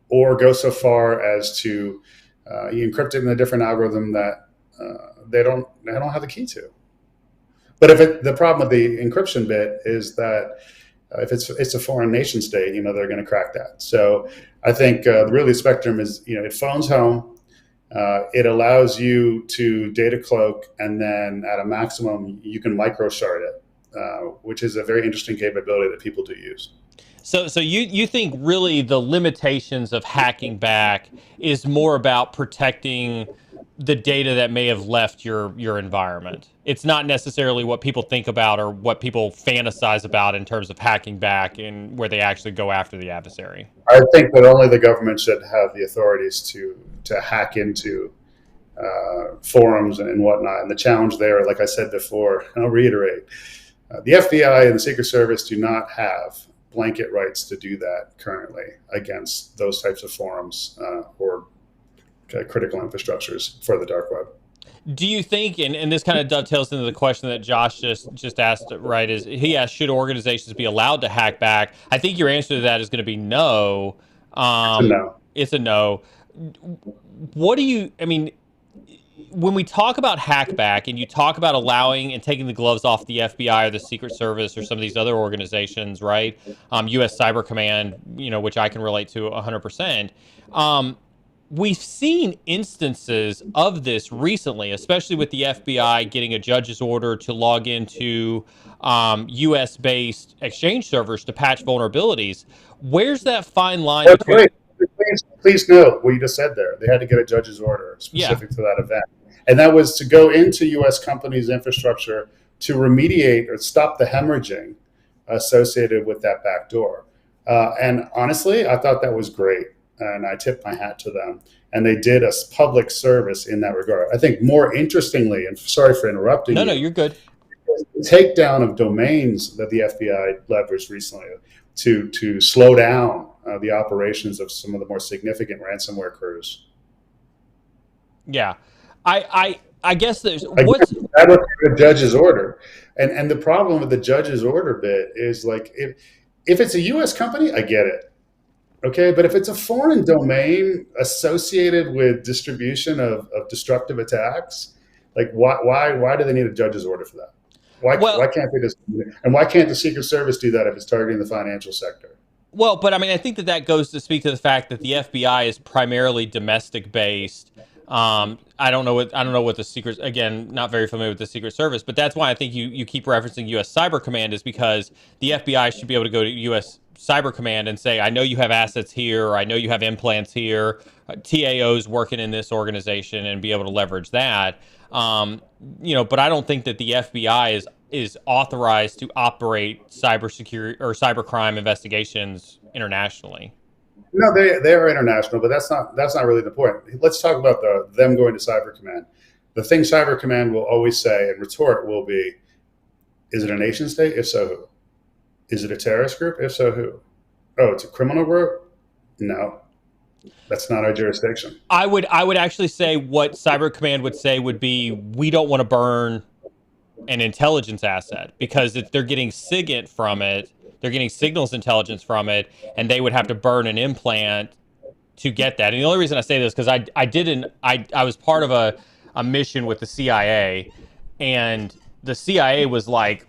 or go so far as to encrypt it in a different algorithm that they don't have the key to. But the problem with the encryption bit is that if it's a foreign nation state, they're going to crack that. So I think really the spectrum is, it phones home. It allows you to data cloak, and then at a maximum, you can microshard it, which is a very interesting capability that people do use. So you think really the limitations of hacking back is more about protecting the data that may have left your environment. It's not necessarily what people think about or what people fantasize about in terms of hacking back and where they actually go after the adversary. I think that only the government should have the authorities to hack into forums and whatnot. And the challenge there, like I said before, and I'll reiterate, the FBI and the Secret Service do not have blanket rights to do that currently against those types of forums or critical infrastructures for the dark web. Do you think, and this kind of dovetails into the question that Josh just asked, right, is he asked, should organizations be allowed to hack back? I think your answer to that is going to be no. It's a no. It's a no. What do you, I mean, when we talk about hackback and you talk about allowing and taking the gloves off the FBI or the Secret Service or some of these other organizations, right? U.S. Cyber Command, which I can relate to 100%. We've seen instances of this recently, especially with the FBI getting a judge's order to log into U.S.-based Exchange servers to patch vulnerabilities. Where's that fine line between... Please note what you just said there. They had to get a judge's order specific to that event. And that was to go into U.S. companies' infrastructure to remediate or stop the hemorrhaging associated with that backdoor. And honestly, I thought that was great. And I tipped my hat to them. And they did a public service in that regard. I think more interestingly, and sorry for interrupting No, you're good. The takedown of domains that the FBI leveraged recently to slow down the operations of some of the more significant ransomware crews. Yeah. I guess there's what's that was the judge's order. And the problem with the judge's order bit is like if it's a US company, I get it. Okay, but if it's a foreign domain associated with distribution of destructive attacks, like why do they need a judge's order for that? Why can't they just, and why can't the Secret Service do that if it's targeting the financial sector? Well, but I mean, I think that goes to speak to the fact that the FBI is primarily domestic based. I don't know what the Secret, again, not very familiar with the Secret Service, but that's why I think you keep referencing U.S. Cyber Command, is because the FBI should be able to go to U.S. Cyber Command and say, I know you have assets here, or I know you have implants here, TAOs working in this organization, and be able to leverage that. But I don't think that the FBI is authorized to operate cybersecurity or cybercrime investigations internationally. No, they are international, but that's not really the point. Let's talk about them going to Cyber Command. The thing Cyber Command will always say and retort will be, is it a nation state? If so, who? Is it a terrorist group? If so, who? Oh, it's a criminal group? No, that's not our jurisdiction. I would actually say what Cyber Command would say would be, we don't want to burn an intelligence asset, because if they're getting SIGINT from it, they're getting signals intelligence from it, and they would have to burn an implant to get that. And the only reason I say this is because I was part of a mission with the CIA, and the CIA was like,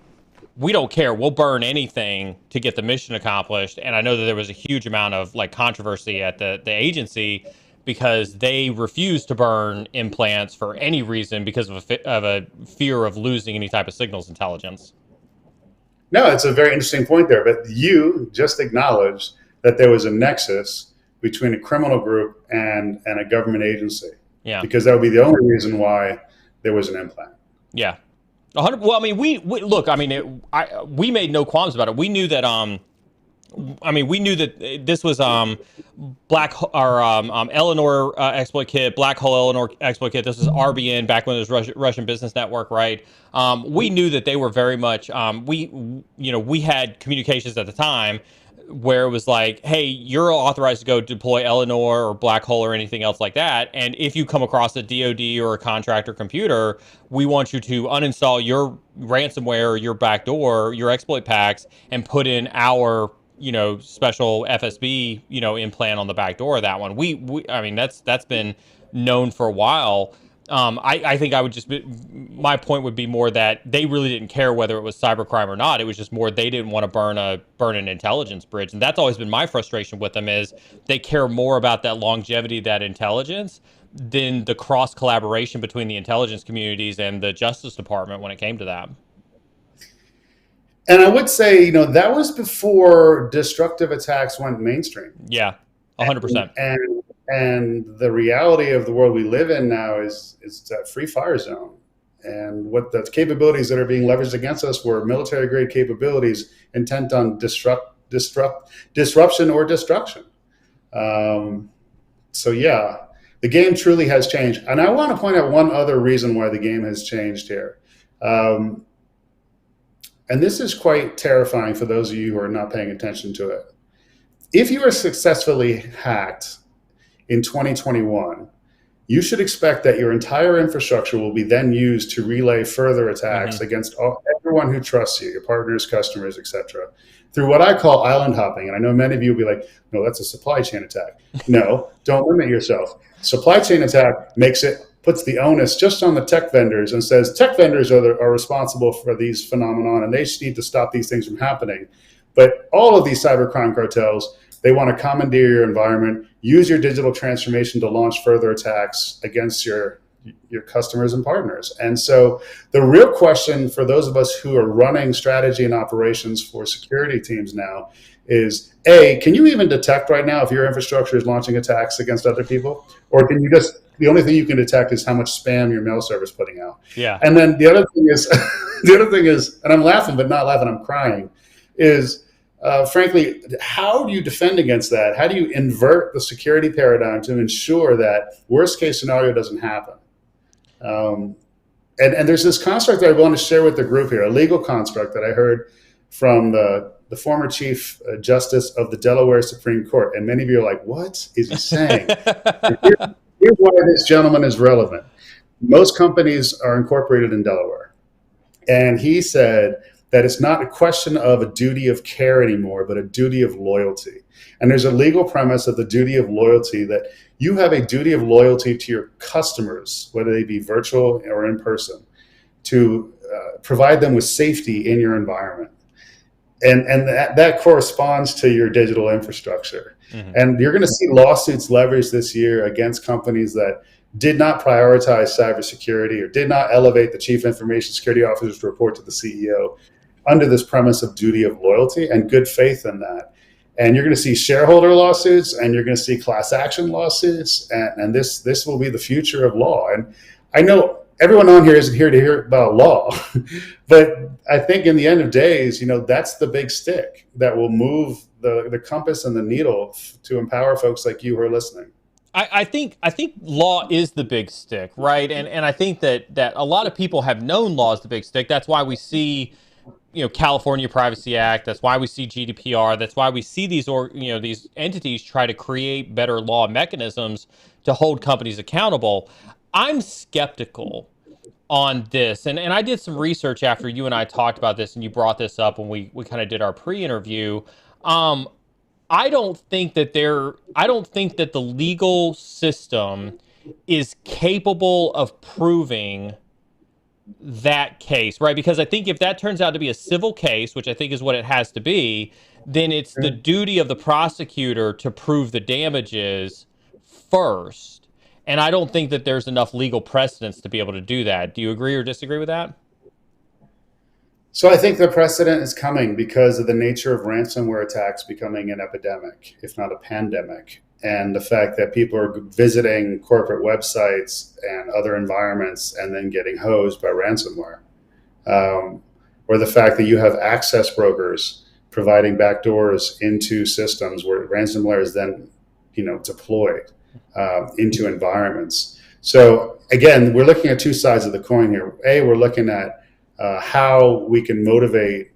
we don't care, we'll burn anything to get the mission accomplished. And I know that there was a huge amount of controversy at the agency, because they refused to burn implants for any reason because of a fear of losing any type of signals intelligence. No, it's a very interesting point there, but you just acknowledged that there was a nexus between a criminal group and a government agency. Yeah. Because that would be the only reason why there was an implant. Yeah. 100. Well, I mean, we look. I mean, we made no qualms about it. We knew that. We knew that this was Eleanor exploit kit, Black Hole Eleanor exploit kit. This was RBN back when it was Russian Business Network, right? We knew that they were very much. We had communications at the time where it was like, hey, you're authorized to go deploy Eleanor or Black Hole or anything else like that. And if you come across a DoD or a contractor computer, we want you to uninstall your ransomware or your backdoor, your exploit packs, and put in our special FSB implant on the backdoor of that one. I mean, that's been known for a while. I think my point would be more that they really didn't care whether it was cybercrime or not. It was just more they didn't want to burn an intelligence bridge. And that's always been my frustration with them, is they care more about that longevity, that intelligence, than the cross collaboration between the intelligence communities and the Justice Department when it came to that. And I would say, that was before destructive attacks went mainstream. Yeah, 100%. And the reality of the world we live in now is that free fire zone. And what the capabilities that are being leveraged against us were military grade capabilities intent on disruption or destruction. So yeah, The game truly has changed. And I want to point out one other reason why the game has changed here. And this is quite terrifying for those of you who are not paying attention to it. If you are successfully hacked in 2021, you should expect that your entire infrastructure will be then used to relay further attacks against everyone who trusts you, your partners, customers, etc., through what I call island hopping. And I know many of you will be like, no, that's a supply chain attack. No, don't limit yourself. Supply chain attack puts the onus just on the tech vendors and says tech vendors are responsible for these phenomenon and they just need to stop these things from happening. But all of these cybercrime cartels, they want to commandeer your environment, use your digital transformation to launch further attacks against your customers and partners. And so the real question for those of us who are running strategy and operations for security teams now is, A, can you even detect right now if your infrastructure is launching attacks against other people? Or can you just, the only thing you can detect is how much spam your mail server is putting out? Yeah. And then the other thing is, and I'm laughing, but not laughing, I'm crying, is frankly, how do you defend against that? How do you invert the security paradigm to ensure that worst case scenario doesn't happen? And there's this construct that I want to share with the group here, a legal construct that I heard from the former Chief Justice of the Delaware Supreme Court. And many of you are like, what is he saying? Here's why this gentleman is relevant. Most companies are incorporated in Delaware. And he said that it's not a question of a duty of care anymore, but a duty of loyalty. And there's a legal premise of the duty of loyalty that you have a duty of loyalty to your customers, whether they be virtual or in person, to provide them with safety in your environment. And that corresponds to your digital infrastructure. And you're going to see lawsuits leveraged this year against companies that did not prioritize cybersecurity or did not elevate the chief information security officers to report to the CEO under this premise of duty of loyalty and good faith in that. And you're going to see shareholder lawsuits and you're going to see class action lawsuits. And this will be the future of law. And I know everyone on here isn't here to hear about law, but I think in the end of days, that's the big stick that will move the compass and the needle to empower folks like you who are listening. I think law is the big stick, right? And I think that a lot of people have known law is the big stick. That's why we see, California Privacy Act. That's why we see GDPR. That's why we see these these entities try to create better law mechanisms to hold companies accountable. I'm skeptical on this, and I did some research after you and I talked about this, and you brought this up when we kind of did our pre-interview. I don't think that the legal system is capable of proving that case, right? Because I think if that turns out to be a civil case, which I think is what it has to be, then it's the duty of the prosecutor to prove the damages first. And I don't think that there's enough legal precedence to be able to do that. Do you agree or disagree with that? So I think the precedent is coming because of the nature of ransomware attacks becoming an epidemic, if not a pandemic. And the fact that people are visiting corporate websites and other environments and then getting hosed by ransomware. Or the fact that you have access brokers providing backdoors into systems where ransomware is then deployed into environments. So again, we're looking at two sides of the coin here. A, we're looking at how we can motivate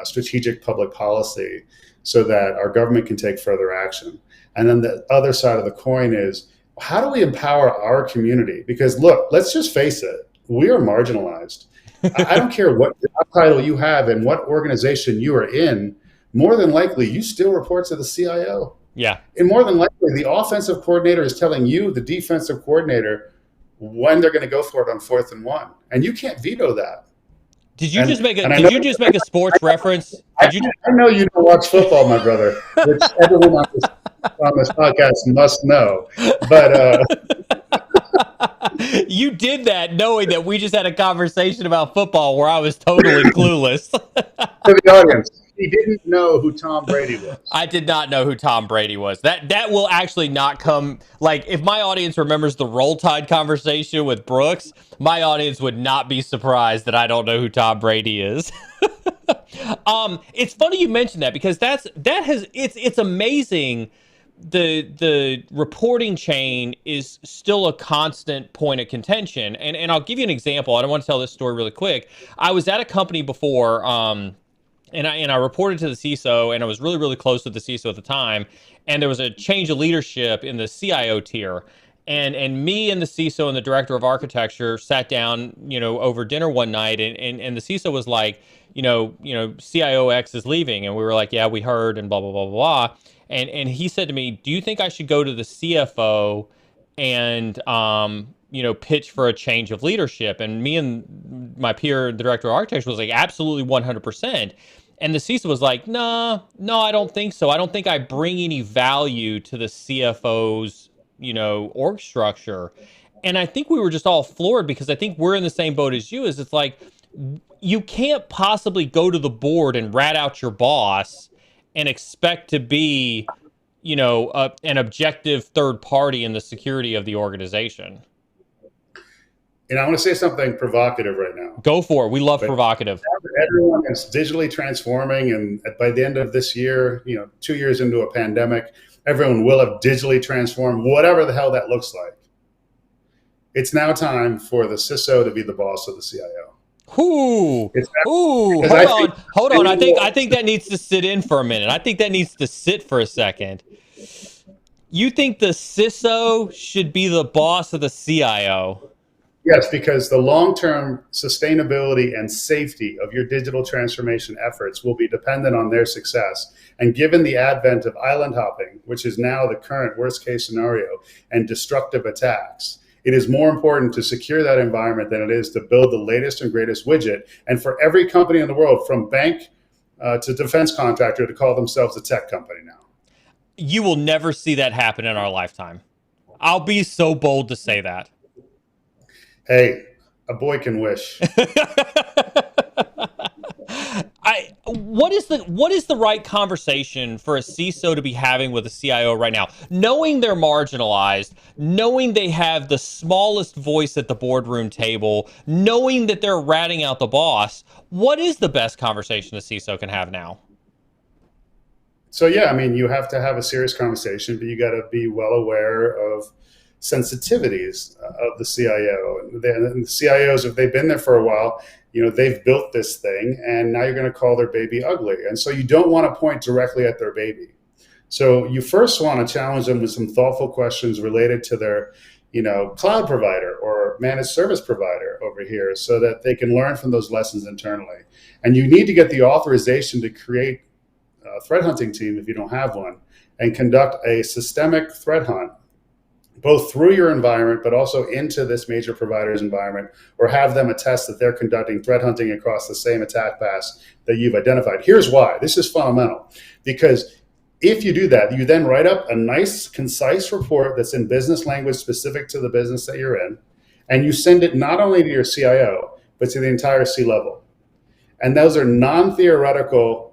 strategic public policy so that our government can take further action. And then the other side of the coin is, how do we empower our community? Because look, let's just face it, we are marginalized. I don't care what job title you have and what organization you are in, more than likely you still report to the CIO. Yeah. And more than likely the offensive coordinator is telling you, the defensive coordinator, when they're going to go for it on 4th and 1. And you can't veto that. Did you just make a sports reference? I know you don't watch football, my brother, which everyone on this podcast must know. But you did that knowing that we just had a conversation about football where I was totally clueless. To the audience, he didn't know who Tom Brady was. I did not know who Tom Brady was. That will actually not come, like, if my audience remembers the Roll Tide conversation with Brooks, my audience would not be surprised that I don't know who Tom Brady is. It's funny you mentioned that because it's amazing the reporting chain is still a constant point of contention. And I'll give you an example. I don't want to tell this story really quick. I was at a company before, and I reported to the CISO, and I was really close with the CISO at the time. And there was a change of leadership in the CIO tier. And me and the CISO and the director of architecture sat down, over dinner one night, and the CISO was like, CIO X is leaving, and we were like, yeah, we heard, and blah blah blah blah blah. And he said to me, do you think I should go to the CFO and pitch for a change of leadership? And me and my peer, the director of architecture, was like, absolutely 100%. And the CISO was like, no, I don't think so. I don't think I bring any value to the CFO's, org structure. And I think we were just all floored, because I think we're in the same boat as you. Is it's like, you can't possibly go to the board and rat out your boss and expect to be, an objective third party in the security of the organization. And I want to say something provocative right now. Go for it. We love provocative. Everyone is digitally transforming, and by the end of this year, 2 years into a pandemic, everyone will have digitally transformed, whatever the hell that looks like. It's now time for the CISO to be the boss of the CIO. Hold on. I think that needs to sit in for a minute. I think that needs to sit for a second. You think the CISO should be the boss of the CIO? Yes, because the long-term sustainability and safety of your digital transformation efforts will be dependent on their success. And given the advent of island hopping, which is now the current worst-case scenario, and destructive attacks, it is more important to secure that environment than it is to build the latest and greatest widget. And for every company in the world, from bank to defense contractor, to call themselves a tech company now. You will never see that happen in our lifetime. I'll be so bold to say that. Hey, a boy can wish. What is the right conversation for a CISO to be having with a CIO right now? Knowing they're marginalized, knowing they have the smallest voice at the boardroom table, knowing that they're ratting out the boss, what is the best conversation a CISO can have now? So yeah, you have to have a serious conversation, but you got to be well aware of sensitivities of the CIO. And the CIOs, if they've been there for a while, they've built this thing, and now you're going to call their baby ugly. And so you don't want to point directly at their baby. So you first want to challenge them with some thoughtful questions related to their, cloud provider or managed service provider over here, so that they can learn from those lessons internally. And you need to get the authorization to create a threat hunting team, if you don't have one, and conduct a systemic threat hunt, both through your environment, but also into this major provider's environment, or have them attest that they're conducting threat hunting across the same attack paths that you've identified. Here's why. This is fundamental, because if you do that, you then write up a nice, concise report that's in business language specific to the business that you're in, and you send it not only to your CIO, but to the entire C-level. And those are non-theoretical,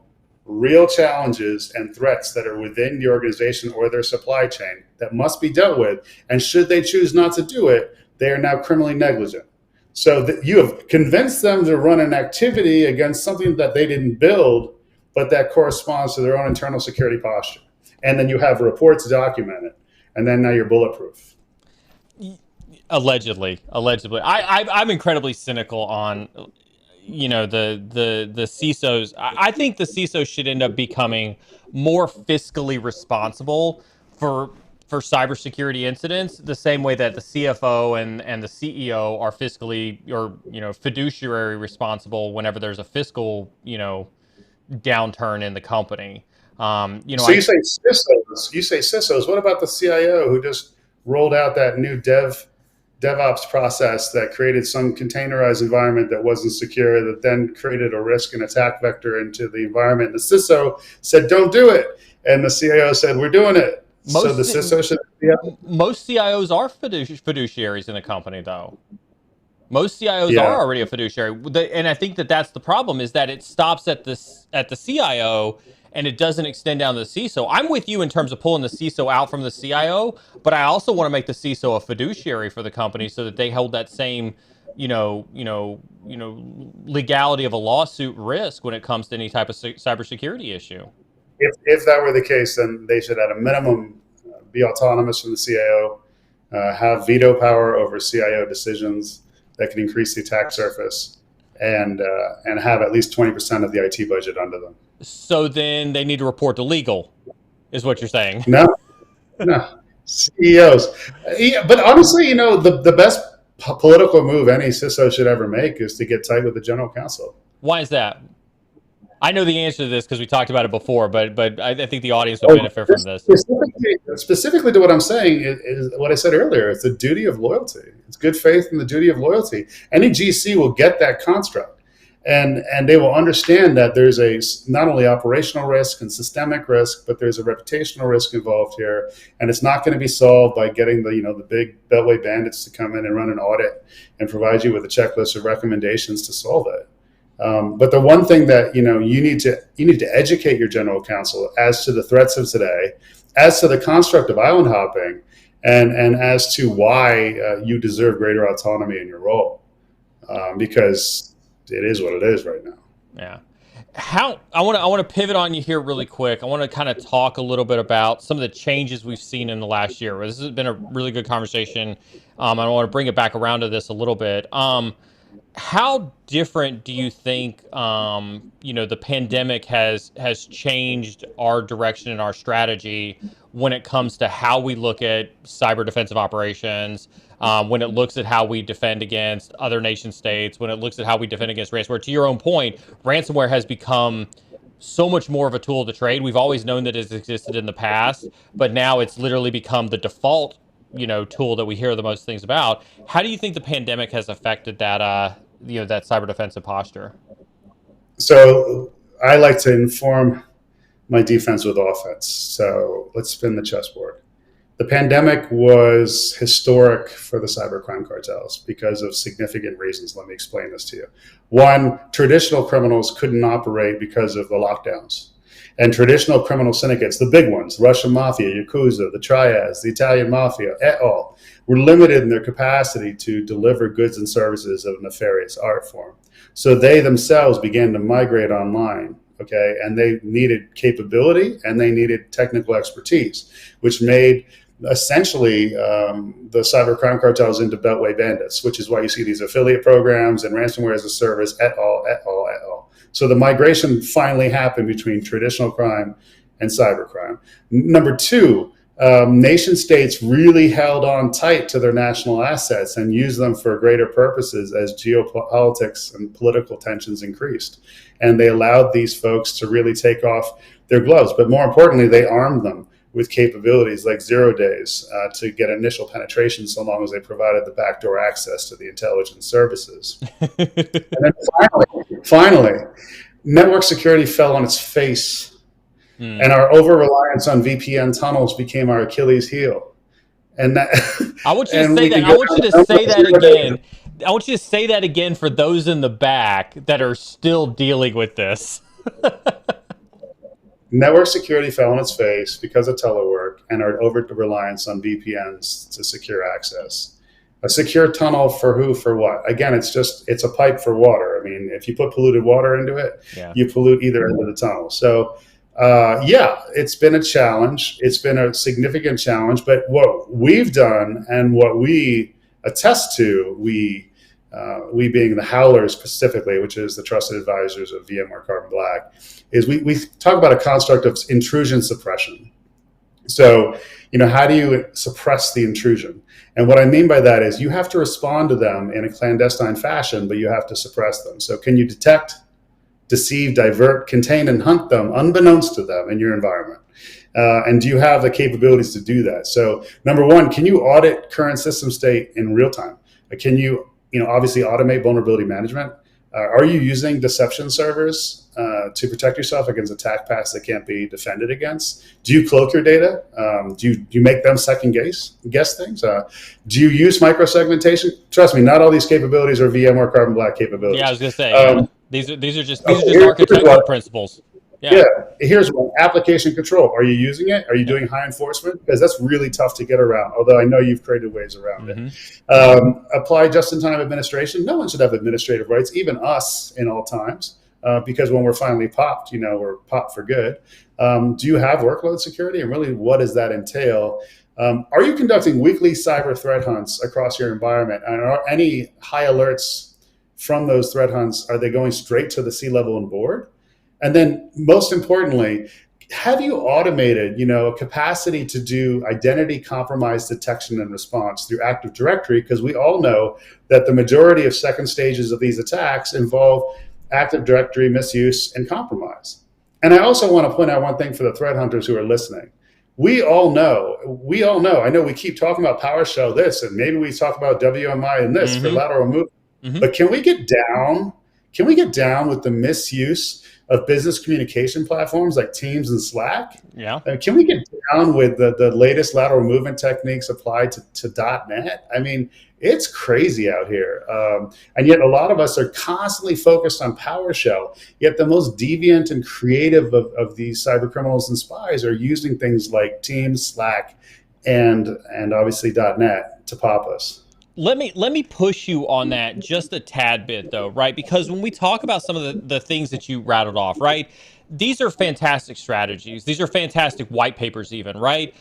real challenges and threats that are within the organization or their supply chain that must be dealt with. And should they choose not to do it, they are now criminally negligent. So that you have convinced them to run an activity against something that they didn't build, but that corresponds to their own internal security posture. And then you have reports documented, and then now you're bulletproof. Allegedly. I'm incredibly cynical on the CISOs. I think the CISOs should end up becoming more fiscally responsible for cybersecurity incidents, the same way that the CFO and the CEO are fiscally or fiduciary responsible whenever there's a fiscal downturn in the company. So you say CISOs. What about the CIO who just rolled out that new DevOps process that created some containerized environment that wasn't secure, that then created a risk and attack vector into the environment? The CISO said, don't do it. And the CIO said, we're doing it. So the CISO should... Yeah. Most CIOs are fiduciaries in a company, though. Most CIOs are already a fiduciary. And I think that's the problem, is that it stops at the CIO and it doesn't extend down to the CISO. I'm with you in terms of pulling the CISO out from the CIO, but I also want to make the CISO a fiduciary for the company so that they hold that same, legality of a lawsuit risk when it comes to any type of cybersecurity issue. If that were the case, then they should, at a minimum, be autonomous from the CIO, have veto power over CIO decisions that can increase the attack surface, and have at least 20% of the IT budget under them. So then they need to report to legal, is what you're saying. No, no, CEOs. Yeah, but honestly, the best political move any CISO should ever make is to get tight with the general counsel. Why is that? I know the answer to this because we talked about it before, but I think the audience would benefit from this. Specifically to what I'm saying is what I said earlier. It's the duty of loyalty. It's good faith and the duty of loyalty. Any GC will get that construct, and they will understand that there's a not only operational risk and systemic risk, but there's a reputational risk involved here, and it's not going to be solved by getting the big beltway bandits to come in and run an audit and provide you with a checklist of recommendations to solve it. But the one thing that you need to educate your general counsel as to the threats of today, as to the construct of island hopping, and as to why you deserve greater autonomy in your role, because it is what it is right now. Yeah. I want to pivot on you here really quick. I want to kind of talk a little bit about some of the changes we've seen in the last year. This has been a really good conversation. I want to bring it back around to this a little bit. How different do you think, the pandemic has changed our direction and our strategy when it comes to how we look at cyber defensive operations, when it looks at how we defend against other nation states, when it looks at how we defend against ransomware? To your own point, ransomware has become so much more of a tool of the trade. We've always known that it's existed in the past, but now it's literally become the default tool that we hear the most things about. How do you think the pandemic has affected that that cyber defensive posture? So I like to inform my defense with offense. So let's spin the chessboard. The pandemic was historic for the cybercrime cartels because of significant reasons. Let me explain this to you. One, traditional criminals couldn't operate because of the lockdowns. And traditional criminal syndicates, the big ones, Russian Mafia, Yakuza, the Triads, the Italian Mafia, et al., were limited in their capacity to deliver goods and services of nefarious art form. So they themselves began to migrate online, okay? And they needed capability and they needed technical expertise, which made essentially the cybercrime cartels into beltway bandits, which is why you see these affiliate programs and ransomware as a service, et al., et al., et al. So the migration finally happened between traditional crime and cybercrime. Number two, nation states really held on tight to their national assets and used them for greater purposes as geopolitics and political tensions increased. And they allowed these folks to really take off their gloves. But more importantly, they armed them with capabilities like 0 days to get initial penetration, so long as they provided the backdoor access to the intelligence services. And then finally, network security fell on its face, and our over-reliance on VPN tunnels became our Achilles heel. And that I want you to say that. I want you to say that again. I want you to say that again for those in the back that are still dealing with this. Network security fell on its face because of telework and our over-reliance on VPNs to secure access. A secure tunnel for who, for what? Again, it's a pipe for water. I mean, if you put polluted water into it, you pollute either end of the tunnel. So, it's been a challenge. It's been a significant challenge. But what we've done and what we attest to, we being the howlers specifically, which is the trusted advisors of VMware Carbon Black, is we talk about a construct of intrusion suppression. So, how do you suppress the intrusion? And what I mean by that is you have to respond to them in a clandestine fashion, but you have to suppress them. So can you detect, deceive, divert, contain, and hunt them unbeknownst to them in your environment? And do you have the capabilities to do that? So number one, can you audit current system state in real time? Can you, obviously automate vulnerability management? Are you using deception servers to protect yourself against attack paths that can't be defended against? Do you cloak your data? Do you make them second guess things? Do you use microsegmentation? Trust me, not all these capabilities are VMware Carbon Black capabilities. Yeah, I was gonna say these are just architectural principles. Yeah. Here's one: application control. Are you using it? Are you doing high enforcement? Because that's really tough to get around, although I know you've created ways around it. Apply just-in-time administration. No one should have administrative rights, even us in all times, because when we're finally popped, we're popped for good. Do you have workload security? And really, what does that entail? Are you conducting weekly cyber threat hunts across your environment? And are any high alerts from those threat hunts, are they going straight to the C-level and board? And then most importantly, have you automated, a capacity to do identity compromise detection and response through Active Directory? Because we all know that the majority of second stages of these attacks involve Active Directory misuse and compromise. And I also want to point out one thing for the threat hunters who are listening. We all know, I know we keep talking about PowerShell this, and maybe we talk about WMI and this for lateral movement. But can we get down with the misuse of business communication platforms like Teams and Slack? Yeah. Can we get down with the latest lateral movement techniques applied to .NET? I mean, it's crazy out here. And yet a lot of us are constantly focused on PowerShell. Yet the most deviant and creative of these cyber criminals and spies are using things like Teams, Slack, and obviously .NET to pop us. Let me push you on that just a tad bit though, right? Because when we talk about some of the things that you rattled off, right? These are fantastic strategies. These are fantastic white papers even, right?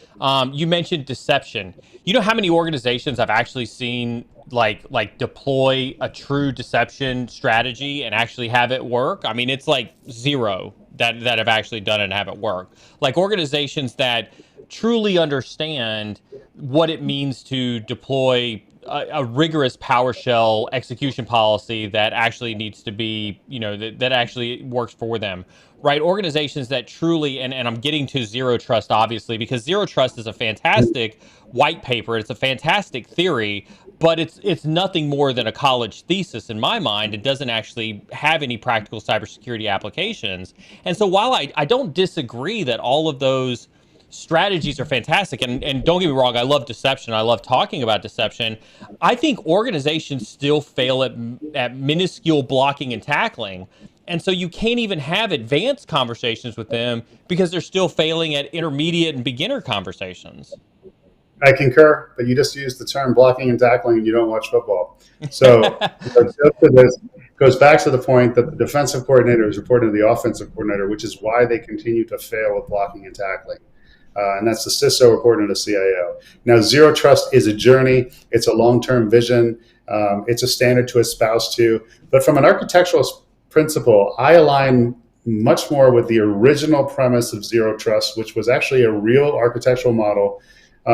You mentioned deception. You know how many organizations I've actually seen like deploy a true deception strategy and actually have it work? I mean, it's like zero that have actually done it and have it work. Like organizations that truly understand what it means to deploy a rigorous PowerShell execution policy that actually needs to be, that actually works for them, right? Organizations that truly, and I'm getting to zero trust, obviously, because zero trust is a fantastic white paper. It's a fantastic theory, but it's nothing more than a college thesis in my mind. It doesn't actually have any practical cybersecurity applications. And so while I don't disagree that all of those strategies are fantastic, and don't get me wrong, I love deception. I love talking about deception. I think organizations still fail at minuscule blocking and tackling. And so you can't even have advanced conversations with them because they're still failing at intermediate and beginner conversations. I concur, but you just used the term blocking and tackling and you don't watch football. So this goes back to the point that the defensive coordinator is reporting to the offensive coordinator, which is why they continue to fail with blocking and tackling. And that's the CISO reporting to the CIO. Now, zero trust is a journey. It's a long-term vision. It's a standard to espouse to. But from an architectural principle, I align much more with the original premise of zero trust, which was actually a real architectural model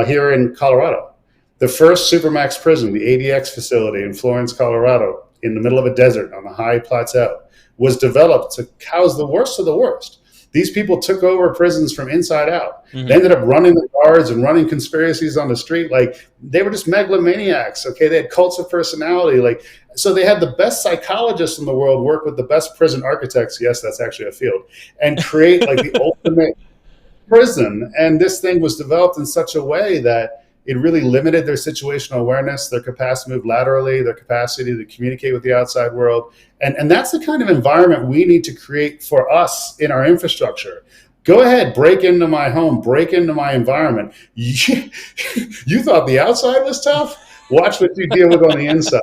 here in Colorado. The first Supermax prison, the ADX facility in Florence, Colorado, in the middle of a desert on a high plateau, was developed to house the worst of the worst. These people took over prisons from inside out. They ended up running the guards and running conspiracies on the street. Like, they were just megalomaniacs. Okay, they had cults of personality. So they had the best psychologists in the world work with the best prison architects. Yes, that's actually a field, and create the ultimate prison. And this thing was developed in such a way that it really limited their situational awareness, their capacity to move laterally, their capacity to communicate with the outside world. And that's the kind of environment we need to create for us in our infrastructure. Go ahead, break into my home, break into my environment. You thought the outside was tough? Watch what you deal with on the inside.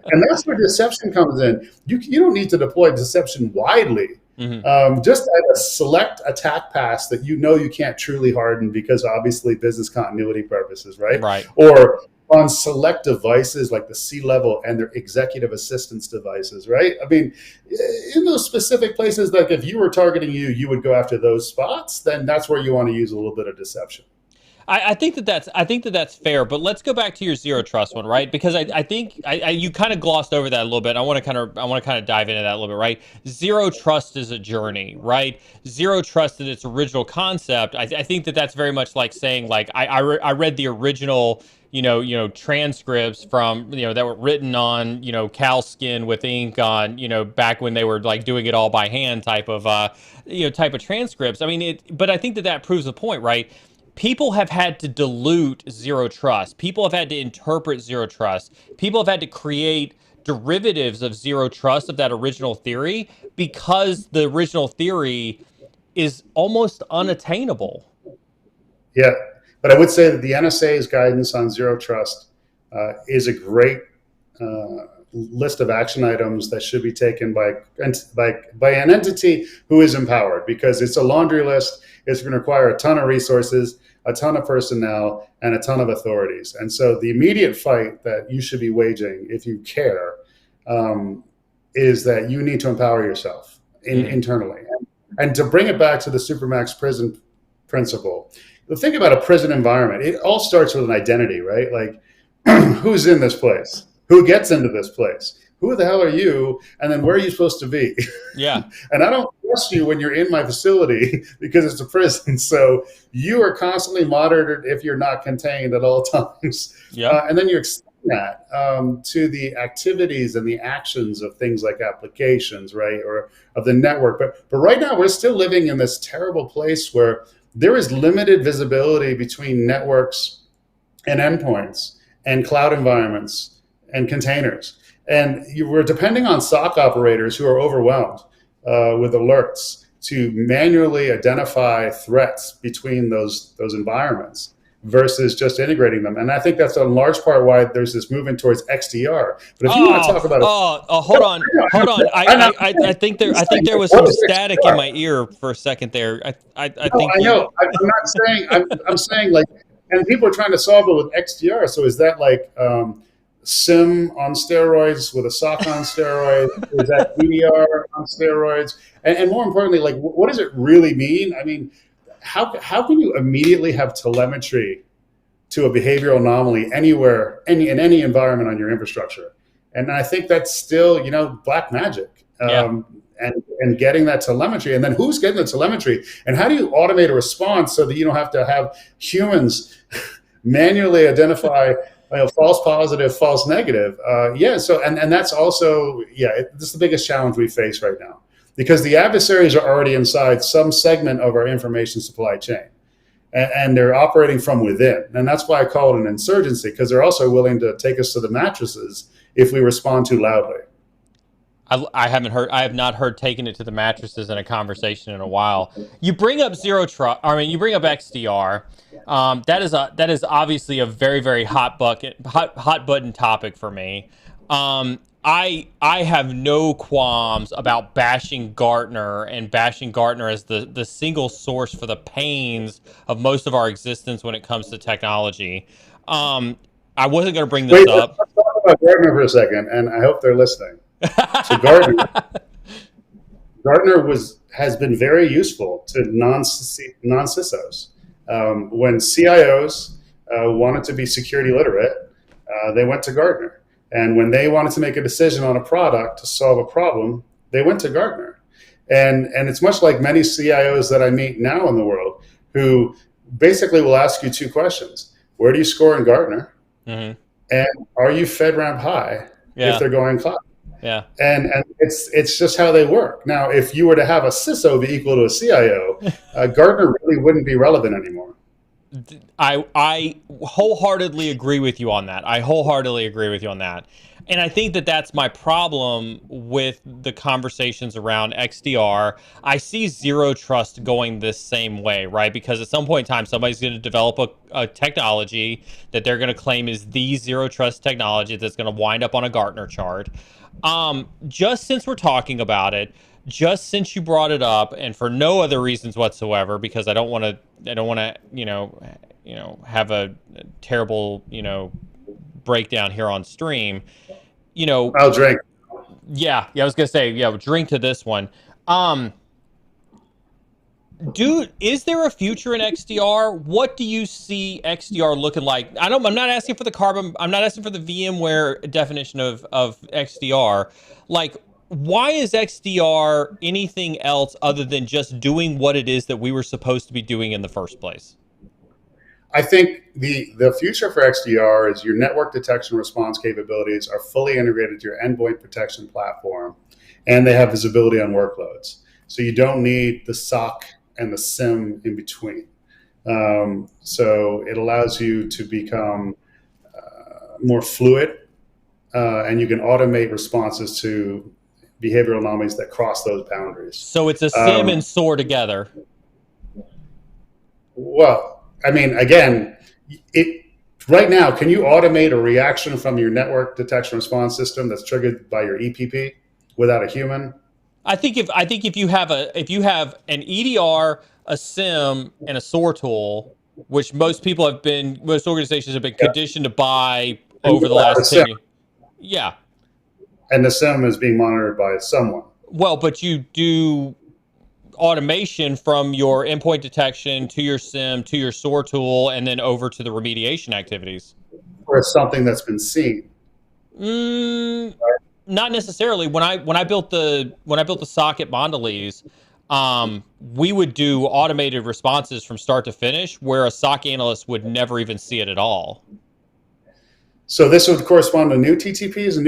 And that's where deception comes in. You don't need to deploy deception widely. Just at a select attack pass that you can't truly harden because obviously business continuity purposes, right? Right. Or on select devices like the C-level and their executive assistance devices, right? I mean, in those specific places, like if you were targeting you would go after those spots, then that's where you want to use a little bit of deception. I think that's fair, but let's go back to your zero trust one, right? Because I think you kind of glossed over that a little bit. I want to kind of dive into that a little bit, right? Zero trust is a journey, right? Zero trust in its original concept. I think that's very much like saying I read the original transcripts from that were written on cow skin with ink on back when they were doing it all by hand type of transcripts. I mean but I think that proves the point, right? People have had to dilute zero trust. People have had to interpret zero trust. People have had to create derivatives of zero trust of that original theory because the original theory is almost unattainable. Yeah, but I would say that the NSA's guidance on zero trust is a great list of action items that should be taken by an entity who is empowered, because it's a laundry list. It's going to require a ton of resources, a ton of personnel, and a ton of authorities. And so the immediate fight that you should be waging, if you care, is that you need to empower yourself internally. And to bring it back to the Supermax prison principle, the thing about a prison environment, it all starts with an identity, right? Like, who's in this place? Who gets into this place? Who the hell are you? And then where are you supposed to be? Yeah. And I don't trust you when you're in my facility because it's a prison. So you are constantly monitored if you're not contained at all times. Yeah. And then you extend that to the activities and the actions of things like applications, right? Or of the network. But right now we're still living in this terrible place where there is limited visibility between networks and endpoints and cloud environments and containers. And we're depending on SOC operators who are overwhelmed with alerts to manually identify threats between those environments versus just integrating them. And I think that's in large part why there's this movement towards XDR. But if you want to talk about hold on. I think there was some static in my ear for a second there. I know. I'm saying like, and people are trying to solve it with XDR. So is that like SIM on steroids with a SOC on steroids? Is that EDR on steroids? And more importantly, like, what does it really mean? I mean, how can you immediately have telemetry to a behavioral anomaly anywhere, in any environment on your infrastructure? And I think that's still, black magic. And getting that telemetry, and then who's getting the telemetry, and how do you automate a response so that you don't have to have humans manually identify false positive, false negative? So and that's also this is the biggest challenge we face right now, because the adversaries are already inside some segment of our information supply chain, and they're operating from within, and that's why I call it an insurgency, because they're also willing to take us to the mattresses if we respond too loudly. I have not heard taking it to the mattresses in a conversation in a while. You bring up you bring up XDR. That is obviously a very, very hot button topic for me. I have no qualms about bashing Gartner as the single source for the pains of most of our existence when it comes to technology. I wasn't going to bring this up. Let's talk about Gartner for a second, and I hope they're listening. So Gartner has been very useful to non-CISOs. When CIOs wanted to be security literate, they went to Gartner. And when they wanted to make a decision on a product to solve a problem, they went to Gartner. And it's much like many CIOs that I meet now in the world who basically will ask you two questions. Where do you score in Gartner? Mm-hmm. And are you FedRAMP high if they're going cloud? Yeah. And it's just how they work. Now, if you were to have a CISO be equal to a CIO, Gartner really wouldn't be relevant anymore. I wholeheartedly agree with you on that. And I think that that's my problem with the conversations around XDR. I see zero trust going this same way, right? Because at some point in time, somebody's going to develop a technology that they're going to claim is the zero trust technology that's going to wind up on a Gartner chart. Just since we're talking about it, just since you brought it up, and for no other reasons whatsoever, because I don't want to, have a terrible, breakdown here on stream. I'll drink. Yeah, I was gonna say, drink to this one. Dude, is there a future in XDR? What do you see XDR looking like? I'm not asking for the carbon. I'm not asking for the VMware definition of XDR. Like, why is XDR anything else other than just doing what it is that we were supposed to be doing in the first place? I think the future for XDR is your network detection response capabilities are fully integrated to your endpoint protection platform, and they have visibility on workloads. So you don't need the SOC and the SIM in between. So it allows you to become more fluid, and you can automate responses to behavioral anomalies that cross those boundaries. So it's a SIM and SOAR together. Well, I mean, again, right now, can you automate a reaction from your network detection response system that's triggered by your EPP without a human? I think if you have an EDR, a SIM and a SOAR tool, which most organizations have been Yeah. conditioned to buy And over the you have a last 10 SIM, years. Yeah. and the SIM is being monitored by someone. Well, but you do automation from your endpoint detection to your SIM to your SOAR tool and then over to the remediation activities. Or something that's been seen. Mm, not necessarily. When I built the socket Mondelez, we would do automated responses from start to finish, where a SOC analyst would never even see it at all. So this would correspond to new TTPs and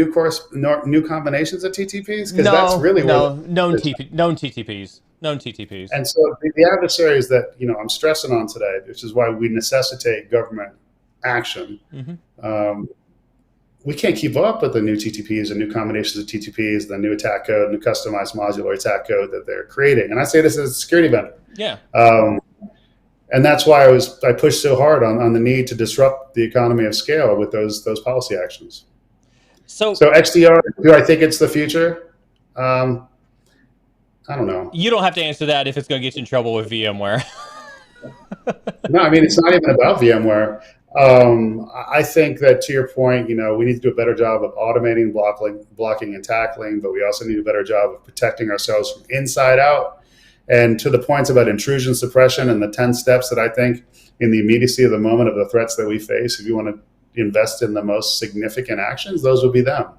new combinations of TTPs, because that's No, really where no, known the TP, known TTPs, known TTPs. and so the adversaries that I'm stressing on today, which is why we necessitate government action. Mm-hmm. We can't keep up with the new TTPs and new combinations of TTPs, the new attack code, new customized modular attack code that they're creating. And I say this as a security vendor. Yeah. And that's why I pushed so hard on the need to disrupt the economy of scale with those policy actions. So XDR, do I think it's the future? I don't know. you don't have to answer that if it's going to get you in trouble with VMware. No, I mean, it's not even about VMware. I think that, to your point, we need to do a better job of automating, blocking and tackling, but we also need a better job of protecting ourselves from inside out. And to the points about intrusion suppression and the 10 steps that I think in the immediacy of the moment of the threats that we face, if you want to invest in the most significant actions, those will be them.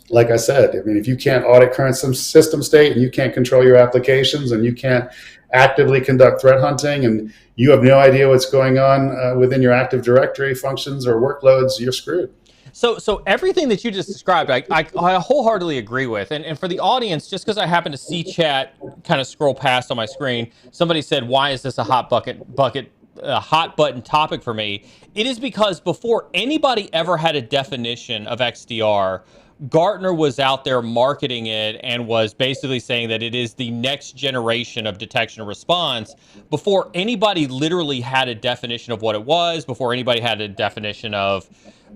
Like I said, I mean, if you can't audit current system state and you can't control your applications and you can't actively conduct threat hunting and you have no idea what's going on within your Active Directory functions or workloads, you're screwed. So everything that you just described, I wholeheartly agree with. And for the audience, just because I happen to see chat kind of scroll past on my screen, somebody said, "Why is this a hot button topic for me?" It is because before anybody ever had a definition of XDR, Gartner was out there marketing it and was basically saying that it is the next generation of detection and response before anybody literally had a definition of what it was, before anybody had a definition of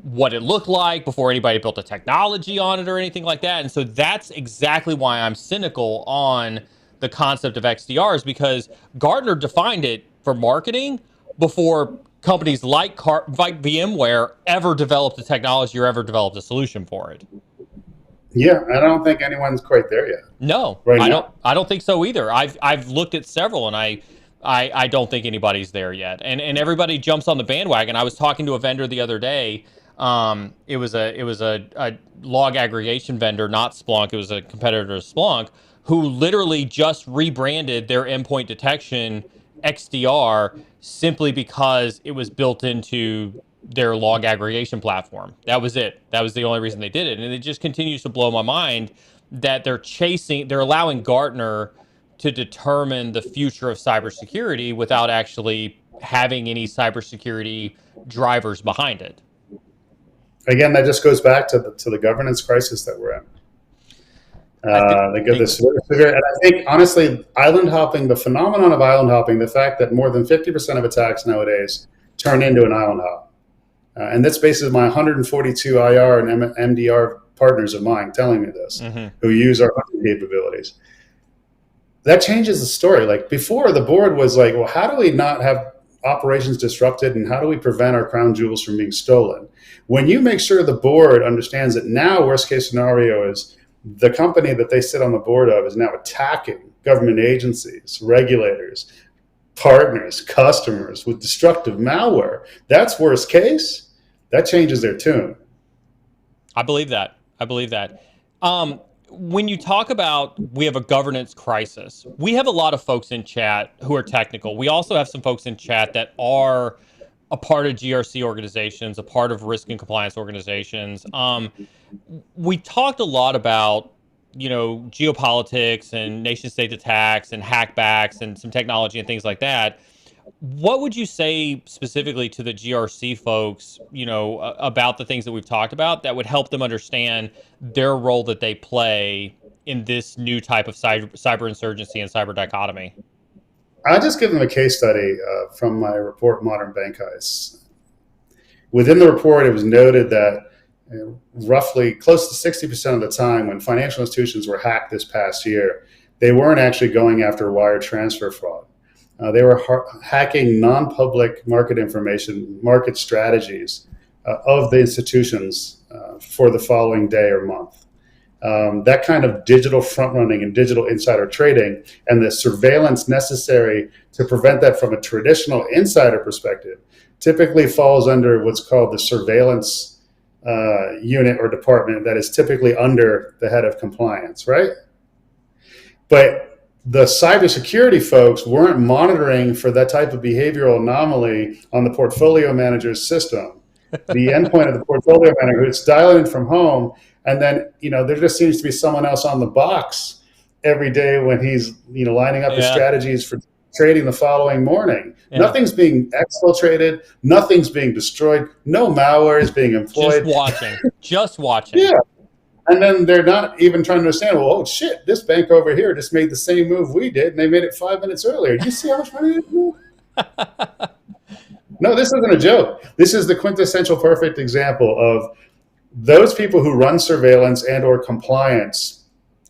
what it looked like, before anybody built a technology on it or anything like that. And so that's exactly why I'm cynical on the concept of XDRs, because Gartner defined it for marketing before companies like VMware ever developed a technology or ever developed a solution for it. Yeah, I don't think anyone's quite there yet. No, right I now. I don't think so either. I've looked at several, and I don't think anybody's there yet. And everybody jumps on the bandwagon. I was talking to a vendor the other day. It was a log aggregation vendor, not Splunk. It was a competitor to Splunk, who literally just rebranded their endpoint detection XDR simply because it was built into their log aggregation platform. That was it. That was the only reason they did it. And it just continues to blow my mind that they're allowing Gartner to determine the future of cybersecurity without actually having any cybersecurity drivers behind it. Again, that just goes back to the governance crisis that we're in. They give this, and I think honestly, island hopping, the phenomenon of island hopping, the fact that more than 50% of attacks nowadays turn into an island hop. And that's basically my 142 IR and MDR partners of mine telling me this, who use our hunting capabilities. That changes the story. Like before, the board was like, well, how do we not have operations disrupted and how do we prevent our crown jewels from being stolen? When you make sure the board understands that now worst case scenario is the company that they sit on the board of is now attacking government agencies, regulators, partners, customers with destructive malware. That's worst case. That changes their tune. I believe that. When you talk about we have a governance crisis, we have a lot of folks in chat who are technical. We also have some folks in chat that are a part of GRC organizations, a part of risk and compliance organizations. We talked a lot about, geopolitics and nation state attacks and hackbacks and some technology and things like that. What would you say specifically to the GRC folks, about the things that we've talked about that would help them understand their role that they play in this new type of cyber insurgency and cyber dichotomy? I'll just give them a case study from my report, Modern Bank Heists. Within the report, it was noted that roughly close to 60% of the time when financial institutions were hacked this past year, They weren't actually going after wire transfer fraud. They were hacking non-public market information, market strategies of the institutions for the following day or month. That kind of digital front running and digital insider trading and the surveillance necessary to prevent that from a traditional insider perspective typically falls under what's called the surveillance unit or department that is typically under the head of compliance, right? But the cybersecurity folks weren't monitoring for that type of behavioral anomaly on the portfolio manager's system. The endpoint of the portfolio manager who's dialing in from home, and then there just seems to be someone else on the box every day when he's lining up his strategies for trading the following morning. Yeah. Nothing's being exfiltrated, nothing's being destroyed, no malware is being employed. Just watching. Yeah. And then they're not even trying to understand, well, oh shit, this bank over here just made the same move we did, and they made it 5 minutes earlier. Do you see how much money they moved? No, this isn't a joke. This is the quintessential perfect example of those people who run surveillance and or compliance.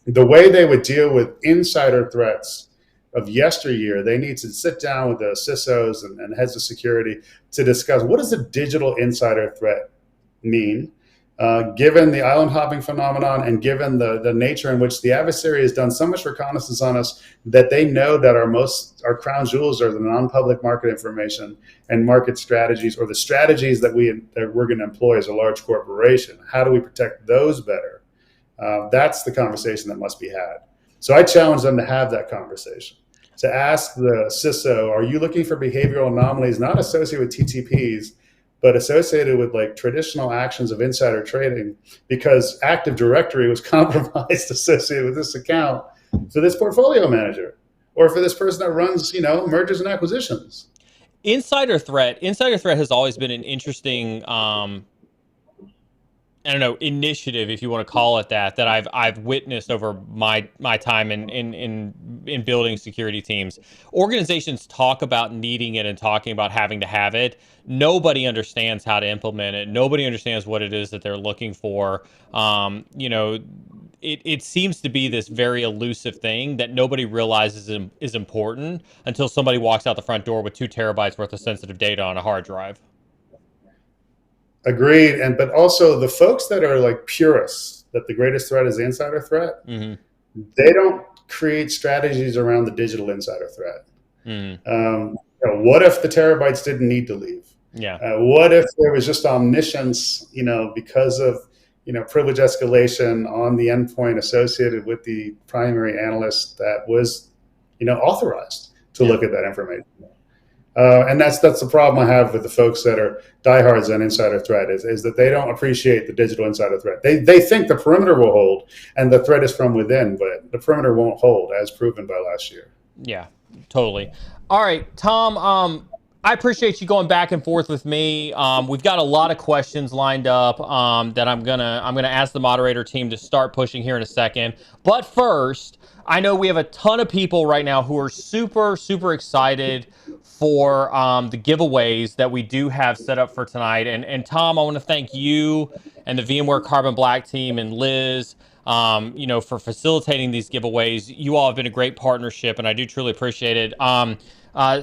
The way they would deal with insider threats of yesteryear, they need to sit down with the CISOs and heads of security to discuss what does a digital insider threat mean? Given the island hopping phenomenon and given the nature in which the adversary has done so much reconnaissance on us that they know that our crown jewels are the non-public market information and market strategies, or the strategies that we're going to employ as a large corporation. How do we protect those better? That's the conversation that must be had. So I challenge them to have that conversation, to ask the CISO, are you looking for behavioral anomalies not associated with TTPs, but associated with like traditional actions of insider trading, because Active Directory was compromised associated with this account for this portfolio manager or for this person that runs, mergers and acquisitions. Insider threat has always been an interesting, initiative, if you want to call it that I've witnessed over my time in building security teams. Organizations talk about needing it and talking about having to have it. Nobody understands how to implement it. Nobody understands what it is that they're looking for. It seems to be this very elusive thing that nobody realizes is important until somebody walks out the front door with 2 terabytes worth of sensitive data on a hard drive. Agreed. But also the folks that are like purists, that the greatest threat is the insider threat, they don't create strategies around the digital insider threat. What if the terabytes didn't need to leave? Yeah. What if there was just omniscience, because of, privilege escalation on the endpoint associated with the primary analyst that was, authorized to look at that information. And that's the problem I have with the folks that are diehards on insider threat is that they don't appreciate the digital insider threat. They think the perimeter will hold and the threat is from within, but the perimeter won't hold, as proven by last year. Yeah, totally. All right, Tom, I appreciate you going back and forth with me. We've got a lot of questions lined up that I'm gonna ask the moderator team to start pushing here in a second. But first, I know we have a ton of people right now who are super, super excited for the giveaways that we do have set up for tonight. And Tom, I want to thank you and the VMware Carbon Black team and Liz, for facilitating these giveaways. You all have been a great partnership, and I do truly appreciate it.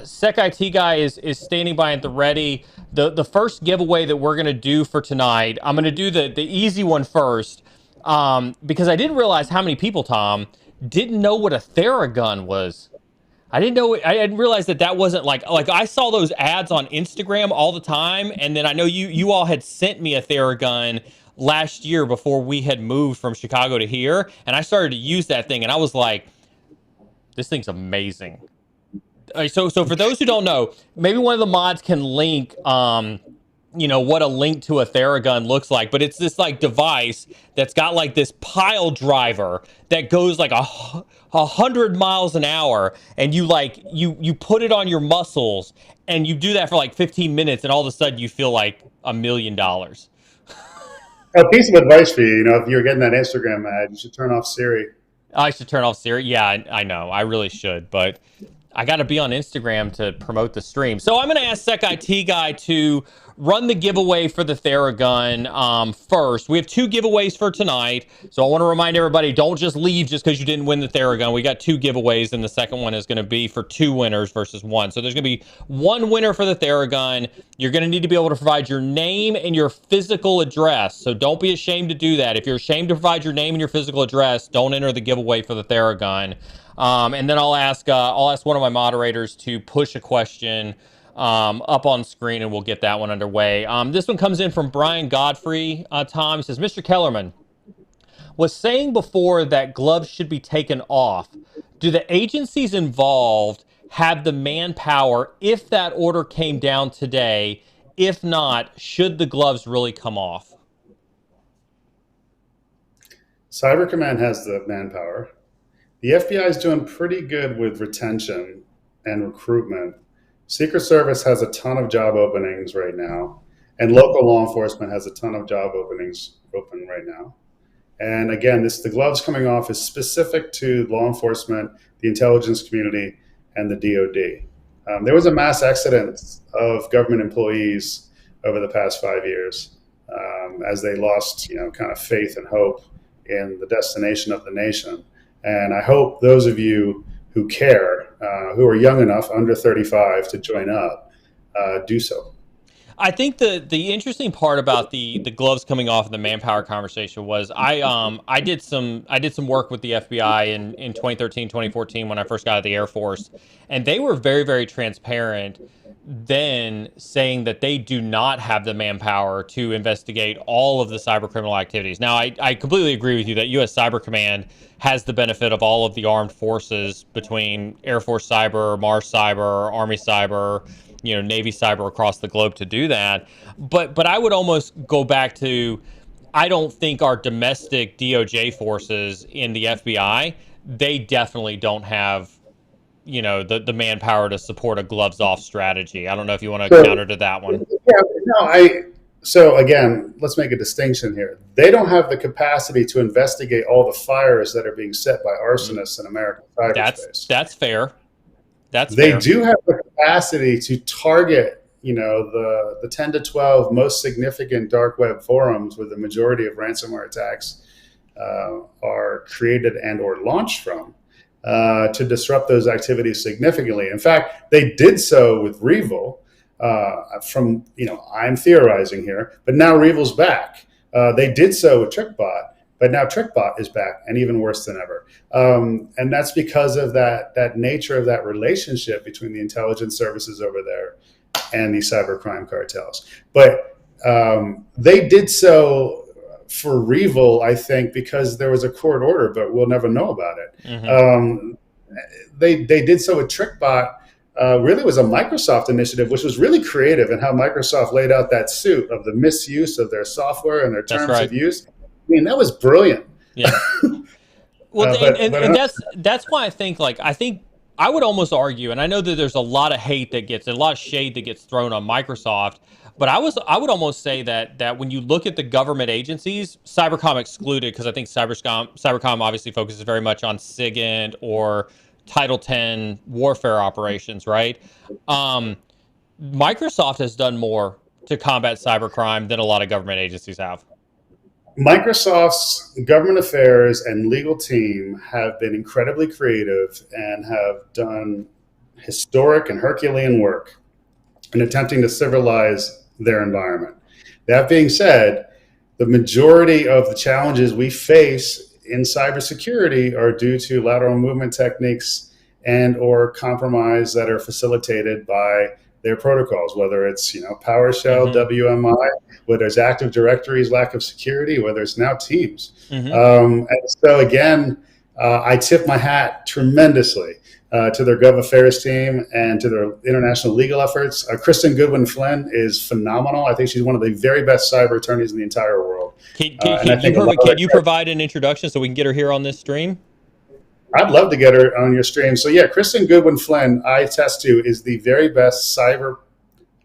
Sec IT guy is standing by at the ready. The first giveaway that we're going to do for tonight, I'm going to do the easy one first, because I didn't realize how many people, Tom, didn't know what a Theragun was. I didn't realize that wasn't like I saw those ads on Instagram all the time, and then I know you all had sent me a Theragun last year before we had moved from Chicago to here, and I started to use that thing, and I was like, this thing's amazing. So for those who don't know, maybe one of the mods can link what a link to a Theragun looks like, but it's this like device that's got like this pile driver that goes like 100 miles an hour, and you put it on your muscles, and you do that for like 15 minutes, and all of a sudden you feel like $1 million. A piece of advice for you, if you're getting that Instagram ad, you should turn off Siri. I should turn off Siri. Yeah, I know. I really should, but I got to be on Instagram to promote the stream. So I'm going to ask Sec IT Guy to run the giveaway for the Theragun first. We have 2 giveaways for tonight, so I want to remind everybody, don't just leave just because you didn't win the Theragun. We got 2 giveaways, and the second one is going to be for 2 winners versus 1. So there's going to be 1 winner for the Theragun. You're going to need to be able to provide your name and your physical address, so don't be ashamed to do that. If you're ashamed to provide your name and your physical address, don't enter the giveaway for the Theragun. And then I'll ask one of my moderators to push a question up on screen, and we'll get that one underway. This one comes in from Brian Godfrey. Tom, he says, Mr. Kellerman was saying before that gloves should be taken off. Do the agencies involved have the manpower if that order came down today? If not, should the gloves really come off? Cyber Command has the manpower. The FBI is doing pretty good with retention and recruitment. Secret Service has a ton of job openings right now, and local law enforcement has a ton of job openings open right now. And again, the gloves coming off is specific to law enforcement, the intelligence community, and the DoD. There was a mass exodus of government employees over the past 5 years as they lost, kind of faith and hope in the destination of the nation. And I hope those of you who care, who are young enough, under 35, to join up, do so. I think the interesting part about the gloves coming off of the manpower conversation was I did some work with the FBI in 2013, 2014 when I first got out of the Air Force, and they were very, very transparent then, saying that they do not have the manpower to investigate all of the cyber criminal activities. Now, I completely agree with you that U.S. Cyber Command has the benefit of all of the armed forces between Air Force Cyber, Mars Cyber, Army Cyber, Navy Cyber across the globe to do that. But I would almost go back to, I don't think our domestic DOJ forces in the FBI, they definitely don't have the manpower to support a gloves off strategy. I don't know if you want to counter to that one. So again, let's make a distinction here. They don't have the capacity to investigate all the fires that are being set by arsonists in American cyberspace. That's fair. They do have the capacity to target, the 10 to 12 most significant dark web forums where the majority of ransomware attacks are created and or launched from. To disrupt those activities significantly. In fact, they did so with REvil. I'm theorizing here, but now REvil's back. They did so with TrickBot, but now TrickBot is back, and even worse than ever. And that's because of that nature of that relationship between the intelligence services over there and the cybercrime cartels. But they did so for REvil, I think, because there was a court order, but we'll never know about it. Mm-hmm. They did so with TrickBot. Really was a Microsoft initiative, which was really creative in how Microsoft laid out that suit of the misuse of their software and their terms of use. I mean, that was brilliant. Yeah. Well, and that's why I think I would almost argue, and I know that there's a lot of hate a lot of shade that gets thrown on Microsoft. But I would almost say that when you look at the government agencies, Cybercom excluded, because I think Cybercom obviously focuses very much on SIGINT or Title 10 warfare operations, right? Microsoft has done more to combat cybercrime than a lot of government agencies have. Microsoft's government affairs and legal team have been incredibly creative and have done historic and Herculean work in attempting to civilize their environment. That being said, the majority of the challenges we face in cybersecurity are due to lateral movement techniques and or compromise that are facilitated by their protocols, whether it's PowerShell, mm-hmm. WMI, whether it's Active Directory's lack of security, whether it's now Teams. Mm-hmm. And so again, I tip my hat tremendously to their Gov Affairs team and to their international legal efforts. Kristen Goodwin-Flynn is phenomenal. I think she's one of the very best cyber attorneys in the entire world. Can you provide an introduction so we can get her here on this stream? I'd love to get her on your stream. So yeah, Kristen Goodwin-Flynn, I attest to, is the very best cyber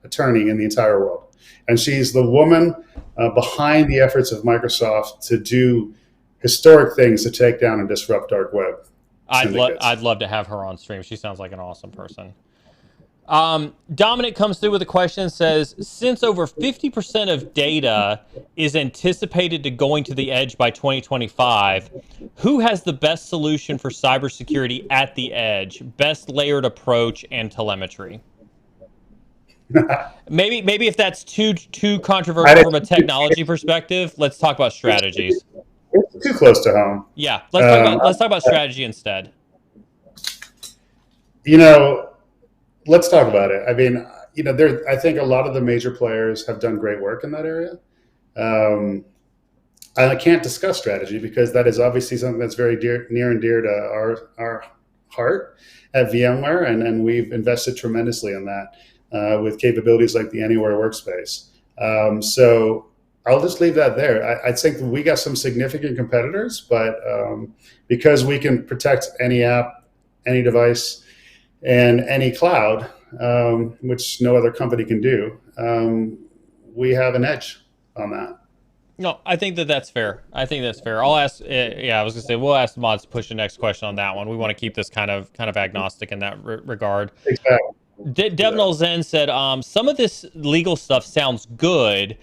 attorney in the entire world. And she's the woman behind the efforts of Microsoft to do historic things to take down and disrupt dark web. I'd love to have her on stream. She sounds like an awesome person. Dominic comes through with a question and says, since over 50% of data is anticipated to going to the edge by 2025, who has the best solution for cybersecurity at the edge? Best layered approach and telemetry? Maybe if that's too controversial from a technology perspective, let's talk about strategies. It's too close to home. Yeah, let's talk about strategy instead. You know, let's talk about it. I mean, I think a lot of the major players have done great work in that area. I can't discuss strategy because that is obviously something that's very near and dear to our heart at VMware, and we've invested tremendously in that with capabilities like the Anywhere workspace. So I'll just leave that there. I think we got some significant competitors, but because we can protect any app, any device, and any cloud, which no other company can do, we have an edge on that. No, I think that's fair. I think that's fair. I'll ask. Yeah, I was gonna say we'll ask the mods to push the next question on that one. We want to keep this kind of agnostic in that regard. Exactly. Devnal Zen said, some of this legal stuff sounds good,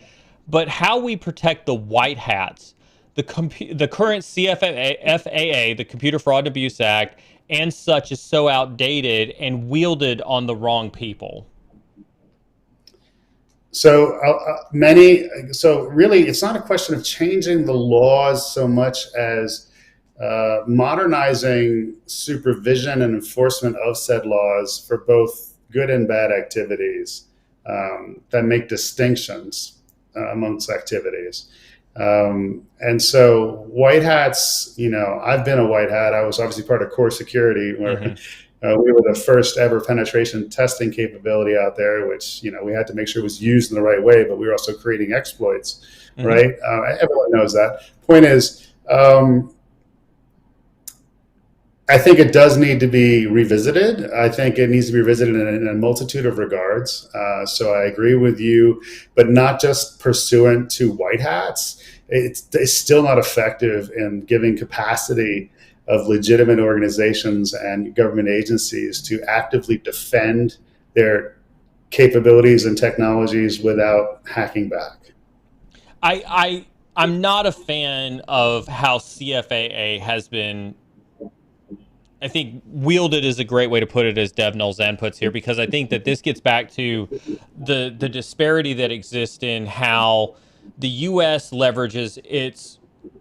but how we protect the white hats, the current CFAA, the Computer Fraud and Abuse Act, and such is so outdated and wielded on the wrong people. So really, it's not a question of changing the laws so much as modernizing supervision and enforcement of said laws for both good and bad activities that make distinctions amongst activities. And so white hats, I've been a white hat. I was obviously part of core security where we were the first ever penetration testing capability out there, which, we had to make sure it was used in the right way, but we were also creating exploits, right? Everyone knows that. Point is, I think it does need to be revisited. I think it needs to be revisited in a multitude of regards. So I agree with you, but not just pursuant to white hats. It's still not effective in giving capacity of legitimate organizations and government agencies to actively defend their capabilities and technologies without hacking back. I'm not a fan of how CFAA has been, I think wielded is a great way to put it, as Devnal Zen puts here, because I think that this gets back to the disparity that exists in how the U.S. leverages its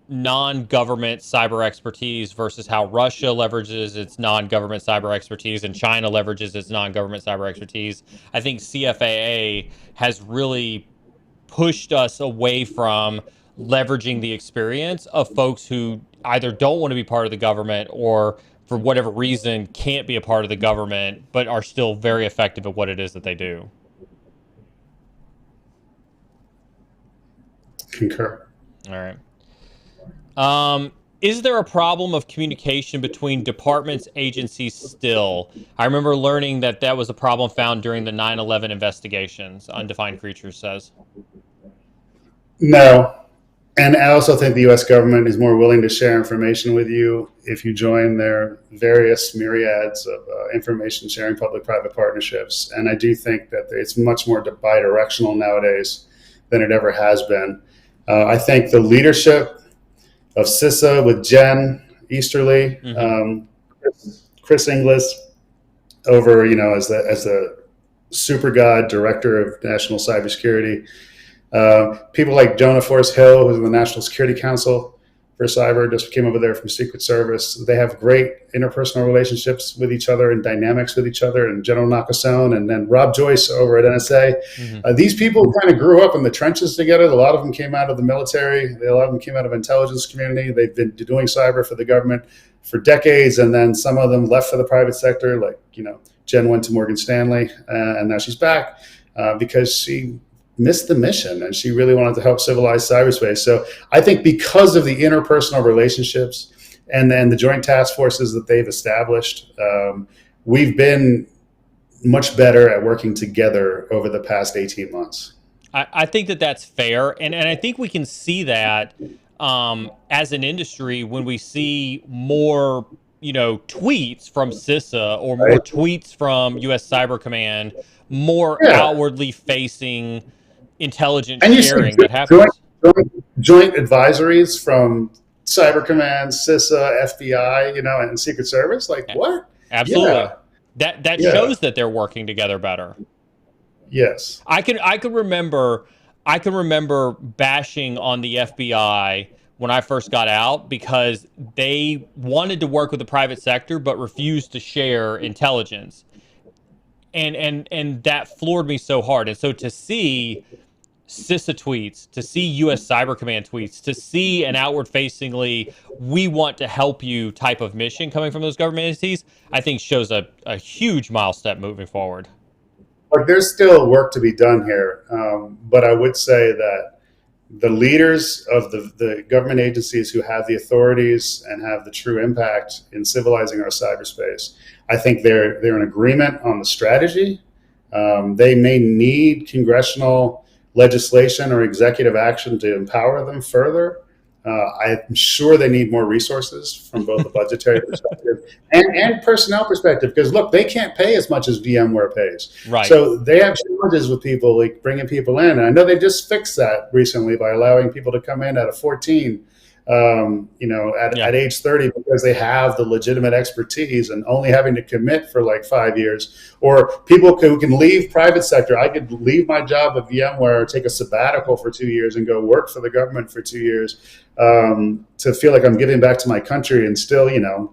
non-government cyber expertise versus how Russia leverages its non-government cyber expertise and China leverages its non-government cyber expertise. I think CFAA has really pushed us away from leveraging the experience of folks who either don't want to be part of the government or for whatever reason can't be a part of the government, but are still very effective at what it is that they do. Concur. All right. Is there a problem of communication between departments, agencies still? I remember learning that was a problem found during the 9/11 investigations, Undefined Creatures says. No. And I also think the U.S. government is more willing to share information with you if you join their various myriads of information sharing public-private partnerships. And I do think that it's much more bi-directional nowadays than it ever has been. I think the leadership of CISA with Jen Easterly, Chris Inglis over, as the super god director of national cybersecurity. People like Jonah Forrest Hill, who's in the National Security Council for Cyber, just came over there from Secret Service. They have great interpersonal relationships with each other and dynamics with each other, and General Nakasone, and then Rob Joyce over at NSA. These people kind of grew up in the trenches together. A lot of them came out of the military. A lot of them came out of intelligence community. They've been doing cyber for the government for decades, and then some of them left for the private sector. Like, Jen went to Morgan Stanley, and now she's back because she missed the mission and she really wanted to help civilize cyberspace. So I think because of the interpersonal relationships and then the joint task forces that they've established, we've been much better at working together over the past 18 months. I think that's fair. And I think we can see that as an industry when we see more tweets from CISA or more Right. tweets from U.S. Cyber Command, more Yeah. outwardly facing intelligence And you see sharing that joint, happens. joint advisories from Cyber Command, CISA, FBI, and Secret Service. Like what? Absolutely. Yeah. That Yeah. shows that they're working together better. Yes. I can remember bashing on the FBI when I first got out because they wanted to work with the private sector but refused to share intelligence. And that floored me so hard. And so to see CISA tweets, to see US Cyber Command tweets, to see an outward facingly, we want to help you type of mission coming from those government entities, I think shows a huge milestone moving forward. Like there's still work to be done here, but I would say that the leaders of the government agencies who have the authorities and have the true impact in civilizing our cyberspace, I think they're in agreement on the strategy. They may need congressional legislation or executive action to empower them further. I'm sure they need more resources from both a budgetary perspective and personnel perspective, because look, they can't pay as much as VMware pays. Right. So they have challenges with people, like bringing people in. And I know they just fixed that recently by allowing people to come in at a 14, at age 30, because they have the legitimate expertise and only having to commit for like 5 years. Or people who can leave private sector. I could leave my job at VMware, take a sabbatical for 2 years and go work for the government for 2 years, to feel like I'm giving back to my country and still,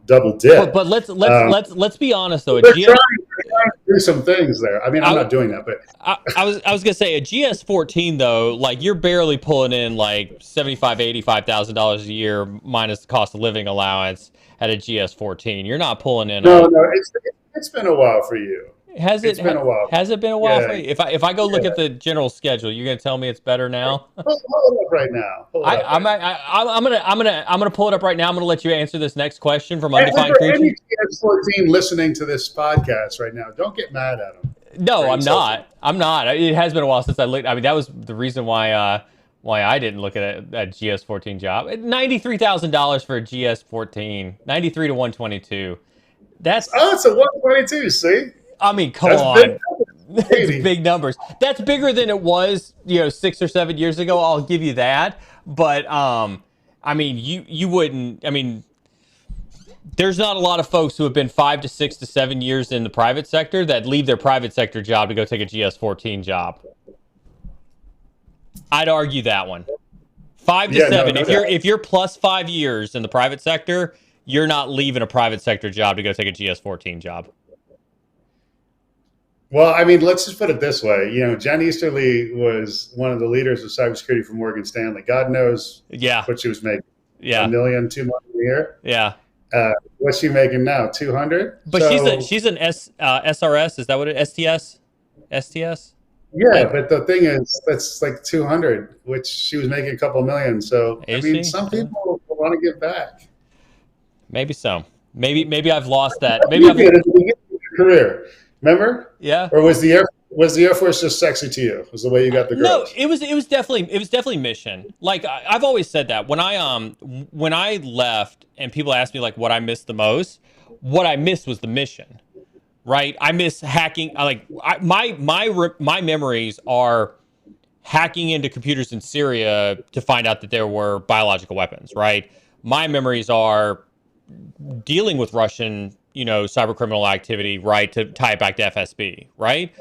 double dip. But let's be honest though. We're trying to do some things there. I mean, I'm not doing that, but I was gonna say a GS14 though, like you're barely pulling in like $85,000 a year minus the cost of living allowance at a GS14. You're not pulling in. No, it's been a while for you. It's been a while. Has it been a while for you? If I go look at the general schedule, you're gonna tell me it's better now? Hold it up right now. I'm gonna pull it up right now. I'm gonna let you answer this next question from Undefined For any Creature. GS14 listening to this podcast right now, don't get mad at them. No, I'm not. I'm not. It has been a while since I looked. I mean, that was the reason why I didn't look at a GS14 job. $93,000 for a GS14. 93 to 122. It's a 122. See. I mean, come on. It's big numbers. That's bigger than it was, 6 or 7 years ago. I'll give you that. But I mean, you wouldn't. I mean, there's not a lot of folks who have been 5 to 6 to 7 years in the private sector that leave their private sector job to go take a GS14 job. I'd argue that one. 5 to 7. If you're plus 5 years in the private sector, you're not leaving a private sector job to go take a GS14 job. Well, I mean, let's just put it this way. Jen Easterly was one of the leaders of cybersecurity for Morgan Stanley. God knows what she was making. Yeah. $1 million, $2 million a year. Yeah. What's she making now? 200. But she's an SRS. Is that what it? STS? STS? Yeah, but the thing is, that's like 200, which she was making a couple million. So some people want to give back. Maybe so. Maybe I've lost that. Maybe I've career. Remember? Yeah. Or was the Air Force just sexy to you? Was the way you got the girls? No, it was definitely mission. Like I've always said that when I left and people asked me like what I missed the most, what I missed was the mission. Right? I miss hacking. My memories are hacking into computers in Syria to find out that there were biological weapons. Right? My memories are dealing with Russian cyber criminal activity, right, to tie it back to FSB, right?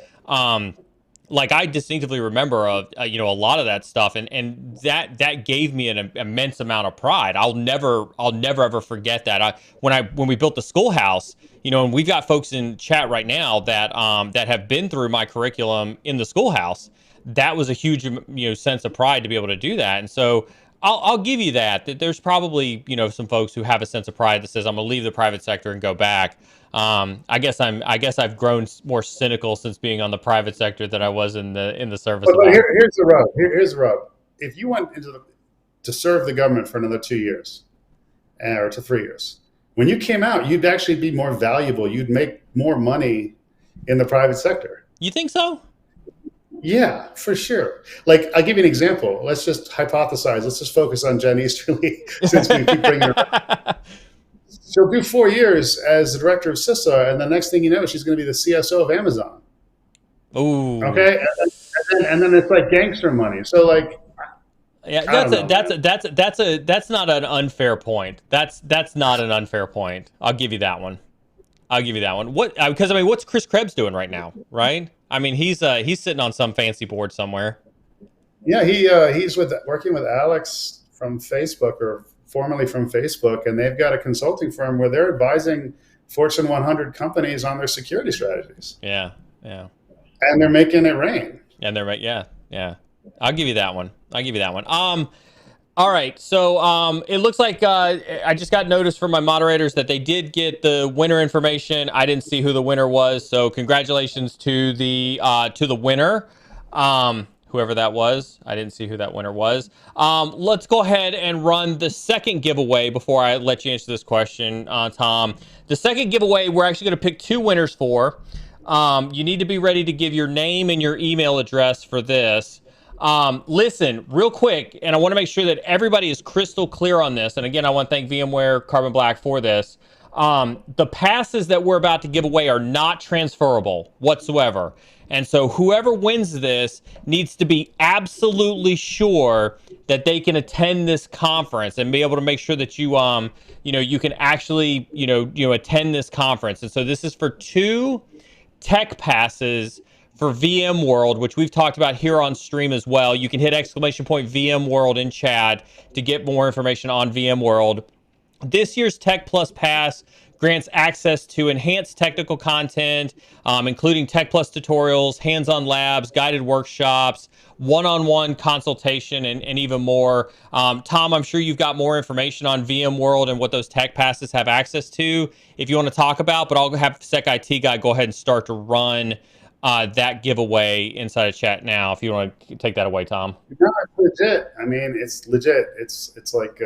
Like I distinctively remember a lot of that stuff, and that gave me an immense amount of pride. I'll never ever forget that. When we built the schoolhouse, and we've got folks in chat right now that have been through my curriculum in the schoolhouse. That was a huge sense of pride to be able to do that, and so. I'll give you that there's probably some folks who have a sense of pride that says I'm gonna leave the private sector and go back. I guess I've grown more cynical since being on the private sector than I was in the service. But here's the rub. Here's the rub. If you went to serve the government for another 2 years, or to 3 years, when you came out, you'd actually be more valuable. You'd make more money in the private sector. You think so? Yeah, for sure. Like, I'll give you an example. Let's just hypothesize. Let's just focus on Jen Easterly since we keep bringing her up. she'll do 4 years as the director of CISA, and the next thing you know, she's going to be the CSO of Amazon. Ooh. Okay, and then it's like gangster money. So like, Yeah, I don't know, man. that's not an unfair point. That's not an unfair point. I'll give you that one. I'll give you that one. What? Because I mean, what's Chris Krebs doing right now? Right? I mean, he's sitting on some fancy board somewhere. Yeah, he's working with Alex from Facebook, or formerly from Facebook, and they've got a consulting firm where they're advising Fortune 100 companies on their security strategies, Yeah, yeah, and they're making it rain. and they're right. Yeah, yeah. I'll give you that one. I'll give you that one. All right. So it looks like I just got notice from my moderators that they did get the winner information. I didn't see who the winner was, so congratulations to the winner, whoever that was. I didn't see who that winner was. Let's go ahead and run the second giveaway before I let you answer this question, Tom. The second giveaway, we're actually going to pick two winners for. You need to be ready to give your name and your email address for this. Listen, real quick, and I want to make sure that everybody is crystal clear on this. And again, I want to thank VMware Carbon Black for this. The passes that we're about to give away are not transferable whatsoever. And so whoever wins this needs to be absolutely sure that they can attend this conference and be able to make sure that you can actually, attend this conference. And so this is for 2 tech passes for VMworld, which we've talked about here on stream as well. You can hit !VMworld in chat to get more information on VMworld. This year's Tech Plus Pass grants access to enhanced technical content, including Tech Plus tutorials, hands-on labs, guided workshops, one-on-one consultation, and even more. Tom, I'm sure you've got more information on VMworld and what those Tech Passes have access to if you want to talk about, but I'll have Sec IT guy go ahead and start to run that giveaway inside of chat now, if you want to take that away, Tom. No, it's legit. I mean, it's legit. It's like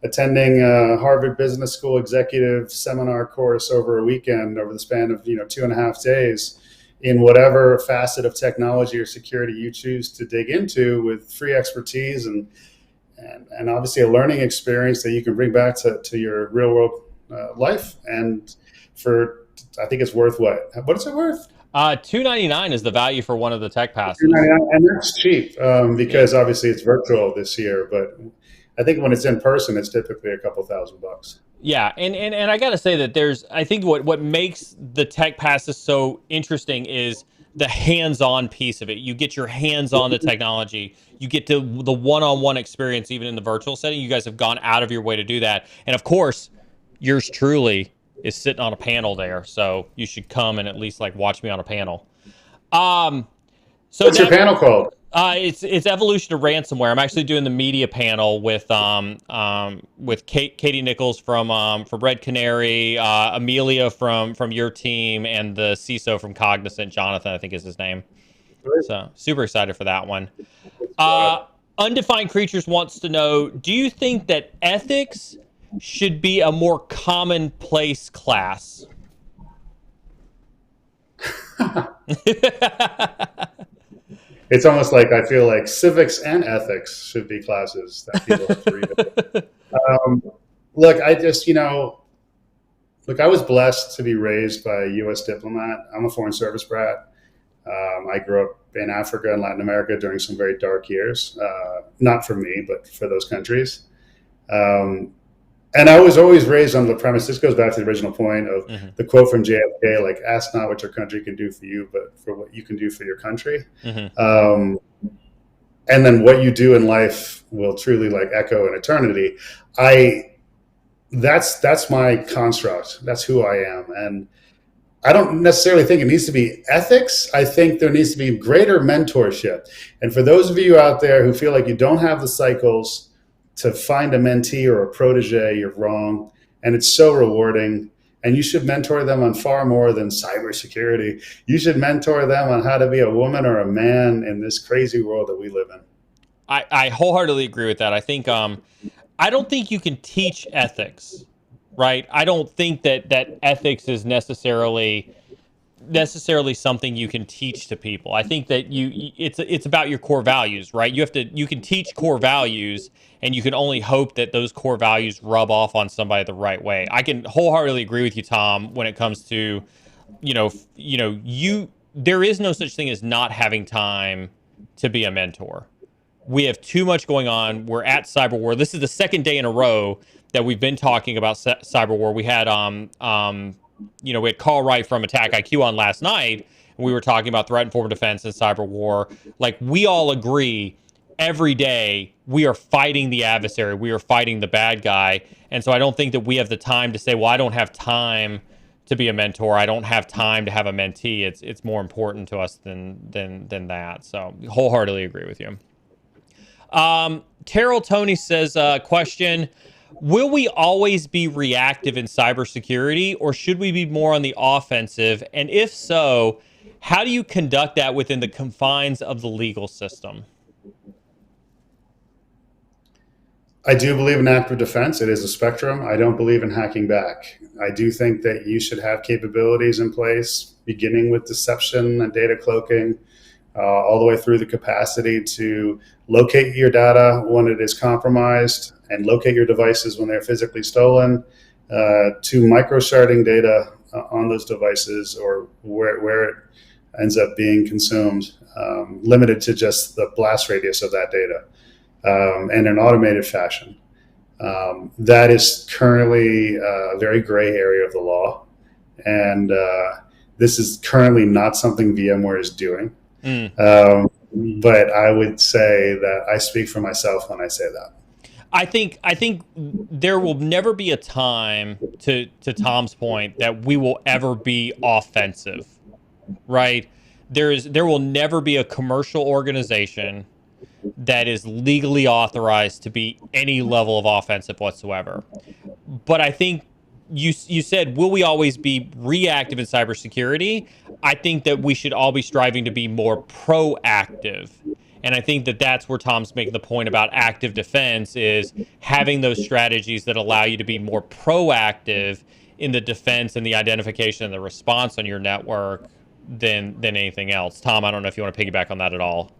attending a Harvard Business School executive seminar course over a weekend, over the span of 2.5 days, in whatever facet of technology or security you choose to dig into, with free expertise and obviously a learning experience that you can bring back to your real world life. And I think it's worth what is it worth? $299 is the value for one of the tech passes. And that's cheap because obviously it's virtual this year, but I think when it's in person, it's typically a couple $1,000. Yeah, and I got to say that I think what makes the tech passes so interesting is the hands-on piece of it. You get your hands on the technology. You get to the one-on-one experience, even in the virtual setting. You guys have gone out of your way to do that. And of course, yours truly is sitting on a panel there, so you should come and at least watch me on a panel. What's your panel called? It's Evolution of Ransomware. I'm actually doing the media panel with Katie Nichols from Red Canary, Amelia from your team, and the CISO from Cognizant, Jonathan, I think is his name. So super excited for that one. Undefined Creatures wants to know, do you think that ethics should be a more commonplace class? It's almost like I feel like civics and ethics should be classes that people have to read. Look, I was blessed to be raised by a U.S. diplomat. I'm a foreign service brat. I grew up in Africa and Latin America during some very dark years. Not for me, but for those countries. And I was always raised on the premise, this goes back to the original point of the quote from JFK, like, ask not what your country can do for you, but for what you can do for your country. And then what you do in life will truly echo in eternity. That's my construct. That's who I am. And I don't necessarily think it needs to be ethics. I think there needs to be greater mentorship. And for those of you out there who feel like you don't have the cycles to find a mentee or a protege, you're wrong. And it's so rewarding. And you should mentor them on far more than cybersecurity. You should mentor them on how to be a woman or a man in this crazy world that we live in. I wholeheartedly agree with that. I think I don't think you can teach ethics, right? I don't think that ethics is necessarily necessarily something you can teach to people. I think that it's about your core values, right? You can teach core values, and you can only hope that those core values rub off on somebody the right way. I can wholeheartedly agree with you, Tom, when it comes to, there is no such thing as not having time to be a mentor. We have too much going on. We're at Cyber War. This is the second day in a row that we've been talking about Cyber War. We had we had Carl Wright from Attack IQ on last night, and we were talking about threat informed defense and cyber war. Like, we all agree every day we are fighting the adversary, we are fighting the bad guy. And so I don't think that we have the time to say, well, I don't have time to be a mentor, I don't have time to have a mentee. It's more important to us than that. So wholeheartedly agree with you. Terrell Tony says, question: will we always be reactive in cybersecurity, or should we be more on the offensive? And if so, how do you conduct that within the confines of the legal system? I do believe in active defense. It is a spectrum. I don't believe in hacking back. I do think that you should have capabilities in place, beginning with deception and data cloaking, all the way through the capacity to locate your data when it is compromised and locate your devices when they're physically stolen, to microsharding data on those devices or where it ends up being consumed, limited to just the blast radius of that data, and in automated fashion. That is currently a very gray area of the law. And this is currently not something VMware is doing. But I would say that I speak for myself when I say that. I think there will never be a time, to Tom's point, that we will ever be offensive, right? There will never be a commercial organization that is legally authorized to be any level of offensive whatsoever. But I think you said, will we always be reactive in cybersecurity? I think that we should all be striving to be more proactive. And I think that that's where Tom's making the point about active defense, is having those strategies that allow you to be more proactive in the defense and the identification and the response on your network than anything else. Tom, I don't know if you want to piggyback on that at all.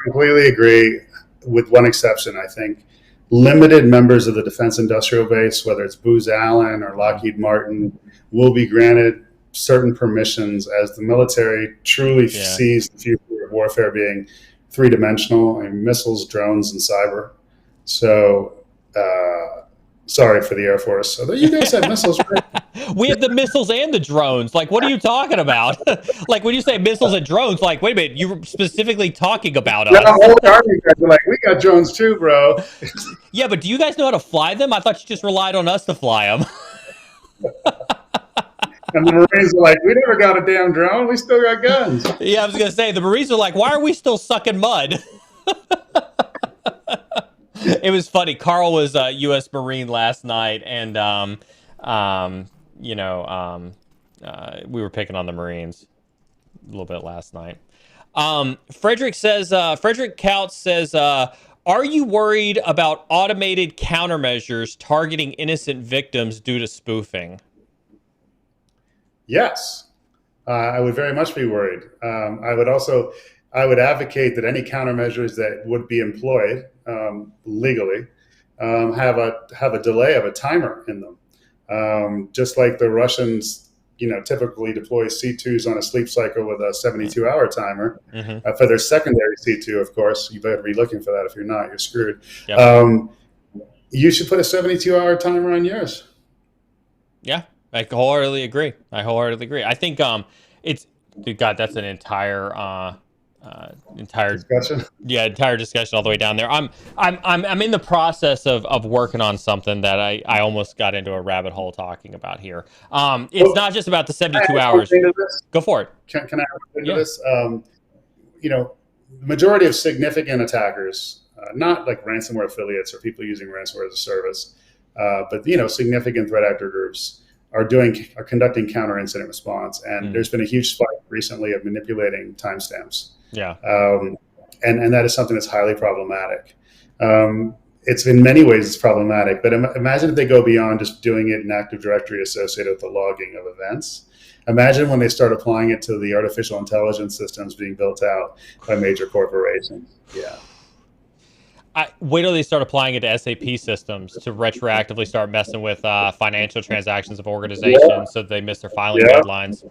Completely agree, with one exception. I think limited members of the defense industrial base, whether it's Booz Allen or Lockheed Martin, will be granted certain permissions as the military truly sees the future of warfare being three-dimensional, and missiles, drones, and cyber. So, sorry for the Air Force. Although you guys have missiles, right? We have the missiles and the drones. Like, what are you talking about? Like, when you say missiles and drones, like, wait a minute, you were specifically talking about us. Yeah, the whole army guys are like, we got drones too, bro. Yeah, but do you guys know how to fly them? I thought you just relied on us to fly them. And the Marines are like, we never got a damn drone. We still got guns. Yeah, I was going to say, the Marines are like, why are we still sucking mud? It was funny. Carl was a U.S. Marine last night, and, we were picking on the Marines a little bit last night. Frederick Couch says, are you worried about automated countermeasures targeting innocent victims due to spoofing? Yes, I would very much be worried. I would advocate that any countermeasures that would be employed legally have a delay of a timer in them, just like the Russians, typically deploy C2s on a sleep cycle with a 72-hour timer for their secondary C2. Of course, you better be looking for that. If you're not, you're screwed. Yep. You should put a 72-hour timer on yours. Yeah. I wholeheartedly agree. I think that's an entire discussion. Yeah, entire discussion all the way down there. I'm in the process of working on something that I almost got into a rabbit hole talking about here. It's not just about the 72 hours. Go for it. Can I add to this? The majority of significant attackers, not like ransomware affiliates or people using ransomware as a service, but significant threat actor groups are conducting counter incident response, and there's been a huge spike recently of manipulating timestamps. Yeah, and that is something that's highly problematic. It's in many ways it's problematic, but imagine if they go beyond just doing it in Active Directory associated with the logging of events. Imagine when they start applying it to the artificial intelligence systems being built out by major corporations. Yeah. Wait till they start applying it to SAP systems to retroactively start messing with financial transactions of organizations so that they miss their filing Yeah. deadlines.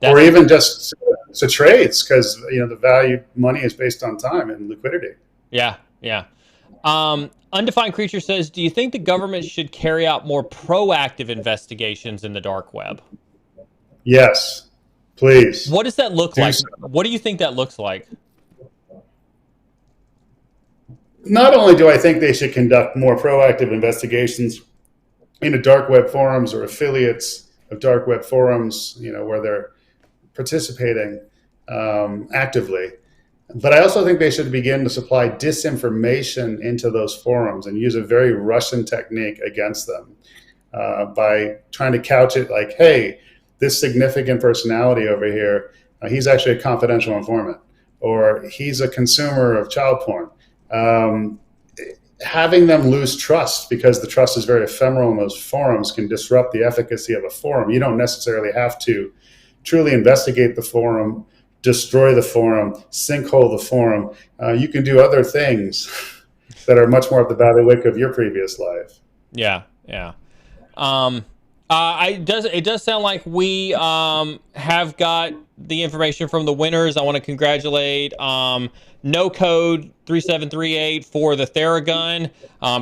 Or even just to trades, because the value money is based on time and liquidity. Yeah. Undefined Creature says, do you think the government should carry out more proactive investigations in the dark web? Yes, please. What does that look like? So. What do you think that looks like? Not only do I think they should conduct more proactive investigations into dark web forums or affiliates of dark web forums, where they're participating actively, but I also think they should begin to supply disinformation into those forums and use a very Russian technique against them by trying to couch it like, hey, this significant personality over here, he's actually a confidential informant, or he's a consumer of child porn. Having them lose trust, because the trust is very ephemeral in those forums, can disrupt the efficacy of a forum. You don't necessarily have to truly investigate the forum, destroy the forum, sinkhole the forum. You can do other things that are much more of the bailiwick of your previous life. Yeah. It does sound like we have got the information from the winners. I want to congratulate No Code 3738 for the Theragun.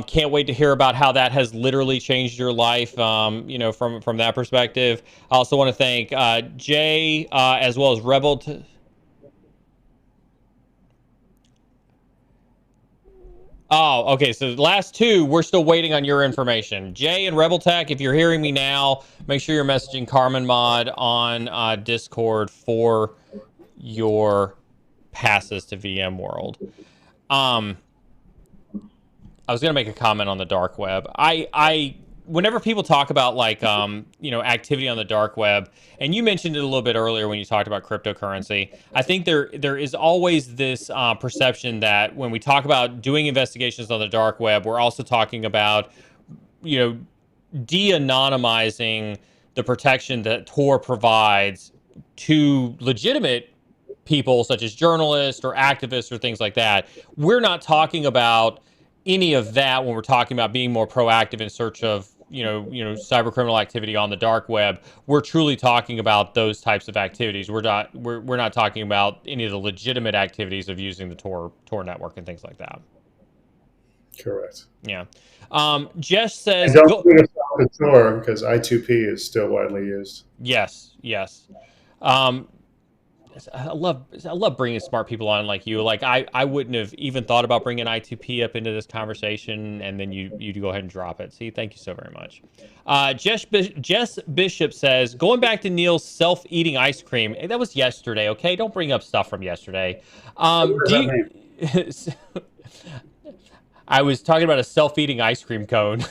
Can't wait to hear about how that has literally changed your life, from that perspective. I also want to thank Jay as well as Rebel. Oh, okay. So the last two, we're still waiting on your information. Jay and Rebel Tech, if you're hearing me now, make sure you're messaging Carmen Mod on Discord for your passes to VMworld. I was going to make a comment on the dark web. Whenever people talk about activity on the dark web, and you mentioned it a little bit earlier when you talked about cryptocurrency, I think there is always this perception that when we talk about doing investigations on the dark web, we're also talking about, de-anonymizing the protection that Tor provides to legitimate people such as journalists or activists or things like that. We're not talking about any of that when we're talking about being more proactive in search of cyber criminal activity on the dark web. We're truly talking about those types of activities. We're not talking about any of the legitimate activities of using the Tor network and things like that. Correct. Yeah. Jess says, and don't put us off the Tor, because I2P is still widely used. Yes. I love bringing smart people on like you. Like I wouldn't have even thought about bringing I2P up into this conversation, and then you go ahead and drop it. See, thank you so very much. Jess Bishop says, going back to Neal's self-eating ice cream. That was yesterday, okay? Don't bring up stuff from yesterday. I was talking about a self-eating ice cream cone.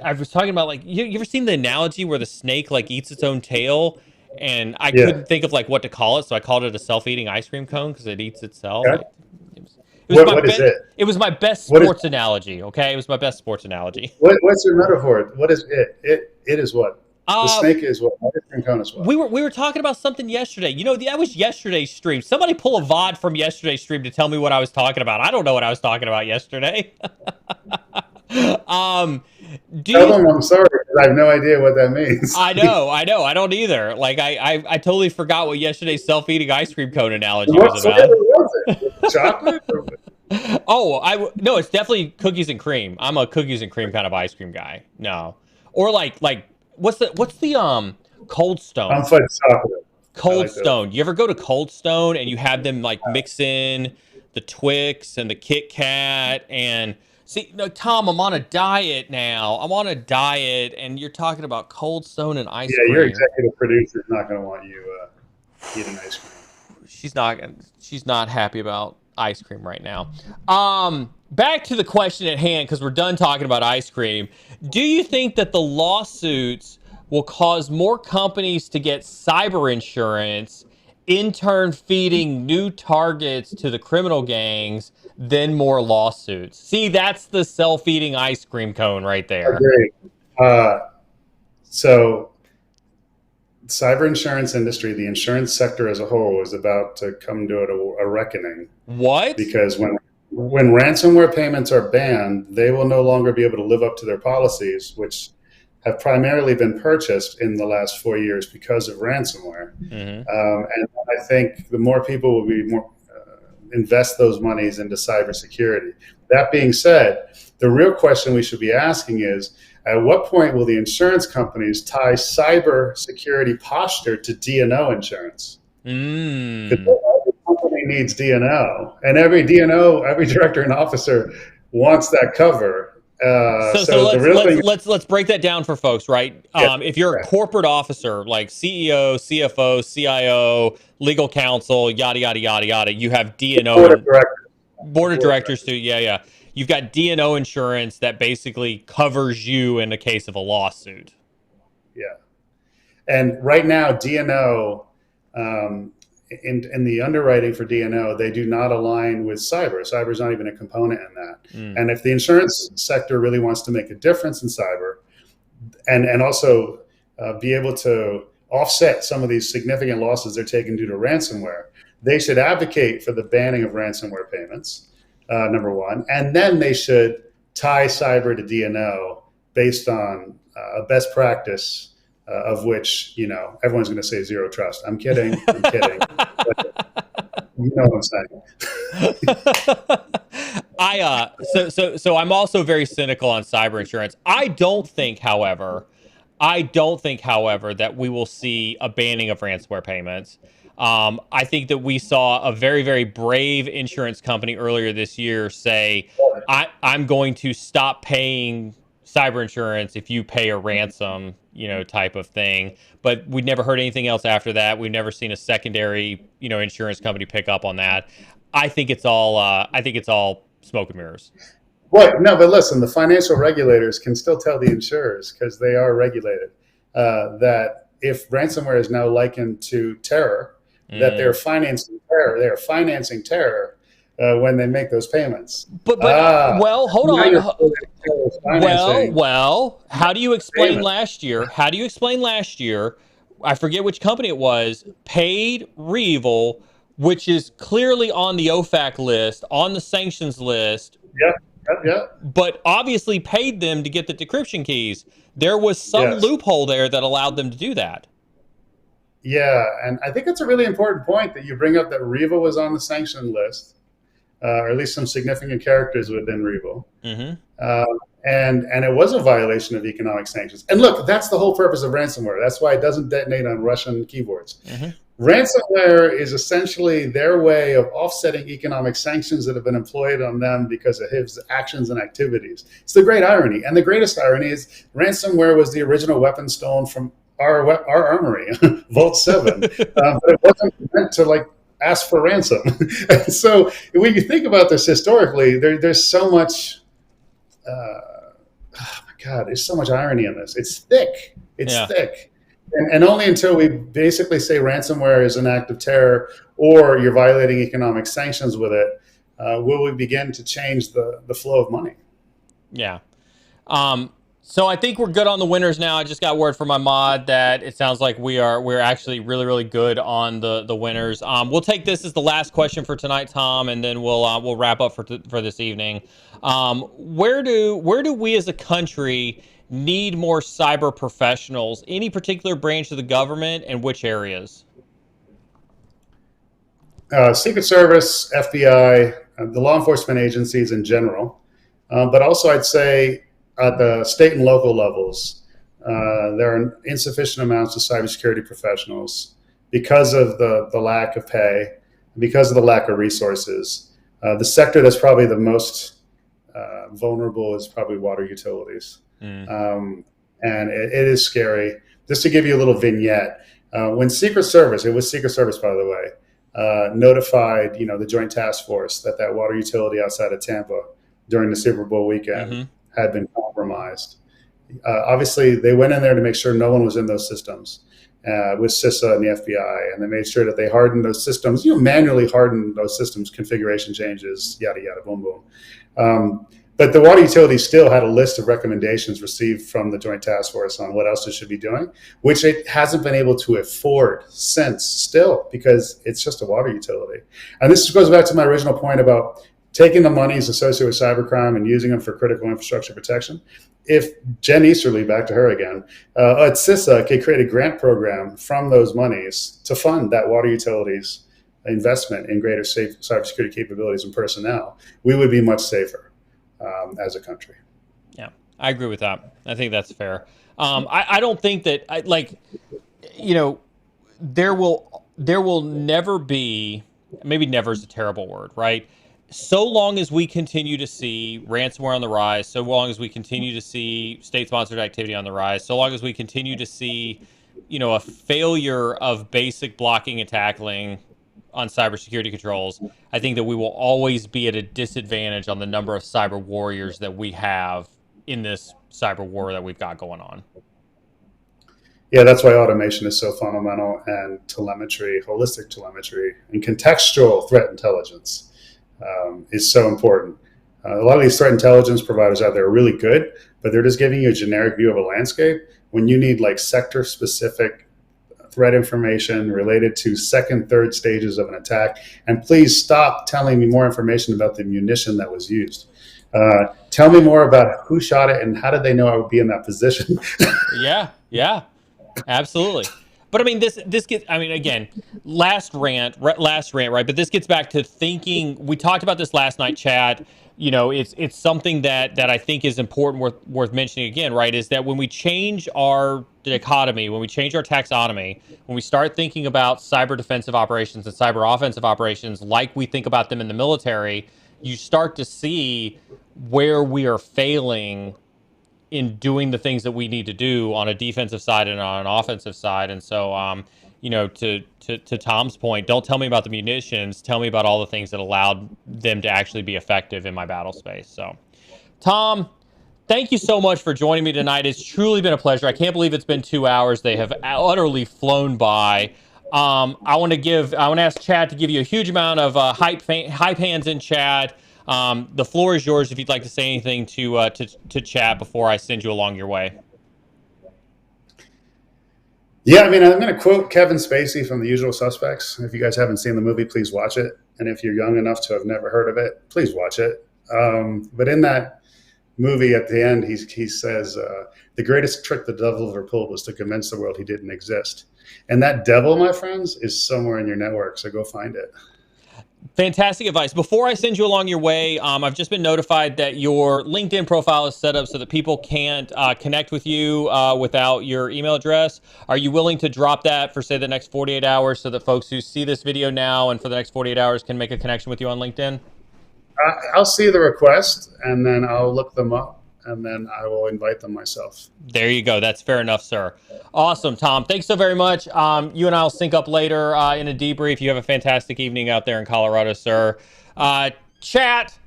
I was talking about, like, you ever seen the analogy where the snake eats its own tail, and I couldn't think of what to call it, so I called it a self-eating ice cream cone because it eats itself. Okay. What is it? It was my best sports analogy. Okay, it was my best sports analogy. What's your metaphor? What is it? It is what? The snake is what? Ice cream cone is what? We were talking about something yesterday. That was yesterday's stream. Somebody pull a VOD from yesterday's stream to tell me what I was talking about. I don't know what I was talking about yesterday. I'm sorry, because I have no idea what that means. I know. I don't either. I totally forgot what yesterday's self-eating ice cream cone analogy was about. Was it? Chocolate? No, it's definitely cookies and cream. I'm a cookies and cream kind of ice cream guy. No, or what's the Cold Stone? I'm fudge chocolate. Cold Stone. You ever go to Cold Stone and you have them mix in the Twix and the Kit Kat and see, no, Tom, I'm on a diet now. I'm on a diet, and you're talking about Cold Stone and ice cream. Yeah, your executive producer is not going to want you eating ice cream. She's not happy about ice cream right now. Back to the question at hand, because we're done talking about ice cream. Do you think that the lawsuits will cause more companies to get cyber insurance, in turn feeding new targets to the criminal gangs, then more lawsuits? See, that's the self-eating ice cream cone right there. Great. So cyber insurance industry, the insurance sector as a whole, is about to come to a reckoning. What? Because when ransomware payments are banned, they will no longer be able to live up to their policies, which have primarily been purchased in the last 4 years because of ransomware. Mm-hmm. And I think the more people will be more invest those monies into cybersecurity. That being said, the real question we should be asking is, at what point will the insurance companies tie cybersecurity posture to D&O insurance? Because every company needs D&O, and every D&O, every director and officer wants that cover. So The real thing, let's break that down for folks, right? yeah, If you're a corporate officer like CEO, CFO, CIO, legal counsel, yada yada yada yada, you have D&O board of and directors, board of directors too. Yeah, yeah. You've got D&O insurance that basically covers you in the case of a lawsuit. yeah. And right now, D&O, in the underwriting for D&O, they do not align with cyber. Cyber is not even a component in that. And if the insurance sector really wants to make a difference in cyber, and also be able to offset some of these significant losses they're taking due to ransomware, they should advocate for the banning of ransomware payments, number one. And then they should tie cyber to D&O based on a best practice of which, everyone's going to say zero trust. I'm kidding. I'm kidding. But you know what I'm saying. So I'm also very cynical on cyber insurance. I don't think, however, that we will see a banning of ransomware payments. I think that we saw a very, very brave insurance company earlier this year say, I'm going to stop paying cyber insurance if you pay a ransom, type of thing. But we'd never heard anything else after that. We've never seen a secondary, insurance company pick up on that. I think it's all smoke and mirrors. Well, no, but listen, the financial regulators can still tell the insurers, because they are regulated, that if ransomware is now likened to terror, that they're financing terror. They're financing terror when they make those payments. But well, hold on. Well, how do you explain last year? I forget which company it was, paid REvil, which is clearly on the OFAC list, on the sanctions list. Yeah. But obviously paid them to get the decryption keys. There was some loophole there that allowed them to do that. Yeah, and I think it's a really important point that you bring up, that REvil was on the sanction list, or at least some significant characters within REvil. And it was a violation of economic sanctions. And look, that's the whole purpose of ransomware. That's why it doesn't detonate on Russian keyboards. Ransomware is essentially their way of offsetting economic sanctions that have been employed on them because of his actions and activities. It's the great irony. And the greatest irony is ransomware was the original weapon stolen from our armory, Vault 7. But it wasn't meant to ask for ransom. So when you think about this historically, there's so much, oh my God, there's so much irony in this. It's thick. It's thick. And only until we basically say ransomware is an act of terror or you're violating economic sanctions with it, will we begin to change the flow of money. Yeah. So I think we're good on the winners now. I just got word from my mod that it sounds like we're actually really, really good on the winners. We'll take this as the last question for tonight, Tom, and then we'll wrap up for this evening. Where do we as a country need more cyber professionals? Any particular branch of the government, and which areas? Secret Service, FBI, the law enforcement agencies in general, but also I'd say at the state and local levels, there are insufficient amounts of cybersecurity professionals because of the lack of pay, because of the lack of resources. The sector that's probably the most vulnerable is probably water utilities. And it is scary. Just to give you a little vignette, when Secret Service, it was Secret Service, by the way, notified, the Joint Task Force that water utility outside of Tampa during the Super Bowl weekend had been compromised. Obviously, they went in there to make sure no one was in those systems with CISA and the FBI, and they made sure that they hardened those systems, manually hardened those systems, configuration changes, yada, yada, boom, boom. But the water utility still had a list of recommendations received from the Joint Task Force on what else it should be doing, which it hasn't been able to afford since still, because it's just a water utility. And this goes back to my original point about taking the monies associated with cybercrime and using them for critical infrastructure protection. If Jen Easterly, back to her again, at CISA could create a grant program from those monies to fund that water utilities investment in greater cybersecurity capabilities and personnel, we would be much safer as a country. Yeah, I agree with that. I think that's fair. I don't think that there will never be, maybe never is a terrible word, right? So long as we continue to see ransomware on the rise, so long as we continue to see state-sponsored activity on the rise, so long as we continue to see, a failure of basic blocking and tackling on cybersecurity controls, I think that we will always be at a disadvantage on the number of cyber warriors that we have in this cyber war that we've got going on. Yeah, that's why automation is so fundamental, and telemetry, holistic telemetry, and contextual threat intelligence is so important. A lot of these threat intelligence providers out there are really good, but they're just giving you a generic view of a landscape when you need like sector specific threat information related to second, third stages of an attack. And please stop telling me more information about the munition that was used. Tell me more about who shot it and how did they know I would be in that position? Yeah, absolutely. But I mean, this gets, I mean, again, last rant, right? But this gets back to thinking, we talked about this last night, Chad. It's something that I think is important, worth mentioning again, right? Is that when we change our dichotomy, when we change our taxonomy, when we start thinking about cyber defensive operations and cyber offensive operations like we think about them in the military, you start to see where we are failing in doing the things that we need to do on a defensive side and on an offensive side. And so, to Tom's point, don't tell me about the munitions. Tell me about all the things that allowed them to actually be effective in my battle space. So, Tom, thank you so much for joining me tonight. It's truly been a pleasure. I can't believe it's been 2 hours. They have utterly flown by. I want to ask Chad to give you a huge amount of hype hands in chat. The floor is yours if you'd like to say anything to Chad before I send you along your way. Yeah, I mean, I'm going to quote Kevin Spacey from The Usual Suspects. If you guys haven't seen the movie, please watch it. And if you're young enough to have never heard of it, please watch it. But in that movie, at the end, he says, the greatest trick the devil ever pulled was to convince the world he didn't exist. And that devil, my friends, is somewhere in your network. So go find it. Fantastic advice. Before I send you along your way, I've just been notified that your LinkedIn profile is set up so that people can't connect with you without your email address. Are you willing to drop that for, say, the next 48 hours so that folks who see this video now and for the next 48 hours can make a connection with you on LinkedIn? I'll see the request, and then I'll look them up, and then I will invite them myself. There you go. That's fair enough, sir. Awesome, Tom. Thanks so very much. You and I will sync up later in a debrief. You have a fantastic evening out there in Colorado, sir. Chat,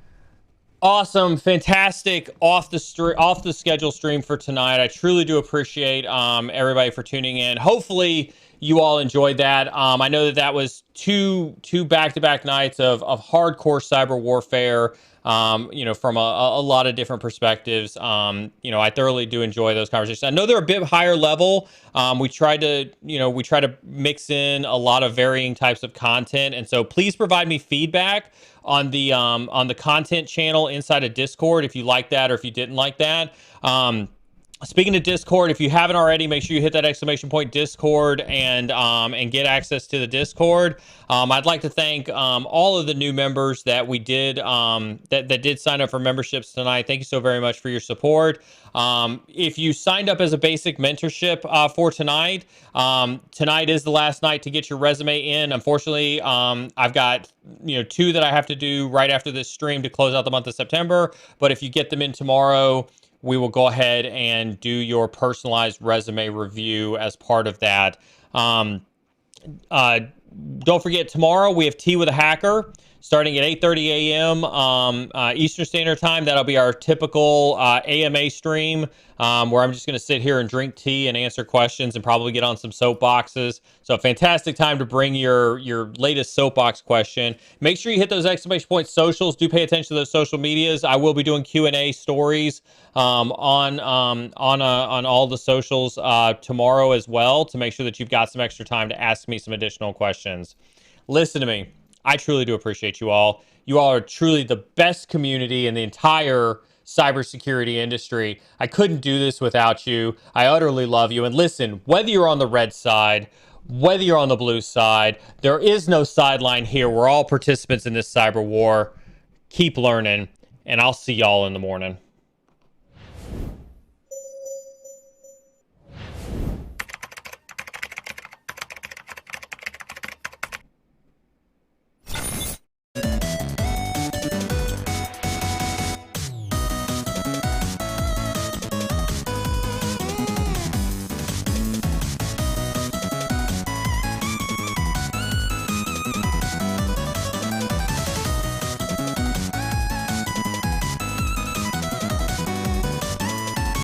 awesome, fantastic off the schedule stream for tonight. I truly do appreciate everybody for tuning in. Hopefully, you all enjoyed that. I know that was two back-to-back nights of hardcore cyber warfare. From a lot of different perspectives. I thoroughly do enjoy those conversations. I know they're a bit higher level. We try to mix in a lot of varying types of content. And so please provide me feedback on the content channel inside of Discord if you like that or if you didn't like that. Speaking of Discord, if you haven't already, make sure you hit that exclamation point Discord and get access to the Discord. I'd like to thank all of the new members that we did that did sign up for memberships tonight. Thank you so very much for your support. If you signed up as a basic mentorship for tonight, tonight is the last night to get your resume in. Unfortunately, I've got 2 that I have to do right after this stream to close out the month of September. But if you get them in tomorrow, we will go ahead and do your personalized resume review as part of that. Don't forget, tomorrow we have Tea with a Hacker. starting at 8:30 a.m. Eastern Standard Time. That'll be our typical AMA stream, where I'm just going to sit here and drink tea and answer questions and probably get on some soapboxes. So a fantastic time to bring your latest soapbox question. Make sure you hit those exclamation point socials. Do pay attention to those social medias. I will be doing Q&A stories on all the socials tomorrow as well, to make sure that you've got some extra time to ask me some additional questions. Listen to me. I truly do appreciate you all. You all are truly the best community in the entire cybersecurity industry. I couldn't do this without you. I utterly love you. And listen, whether you're on the red side, whether you're on the blue side, there is no sideline here. We're all participants in this cyber war. Keep learning, and I'll see y'all in the morning.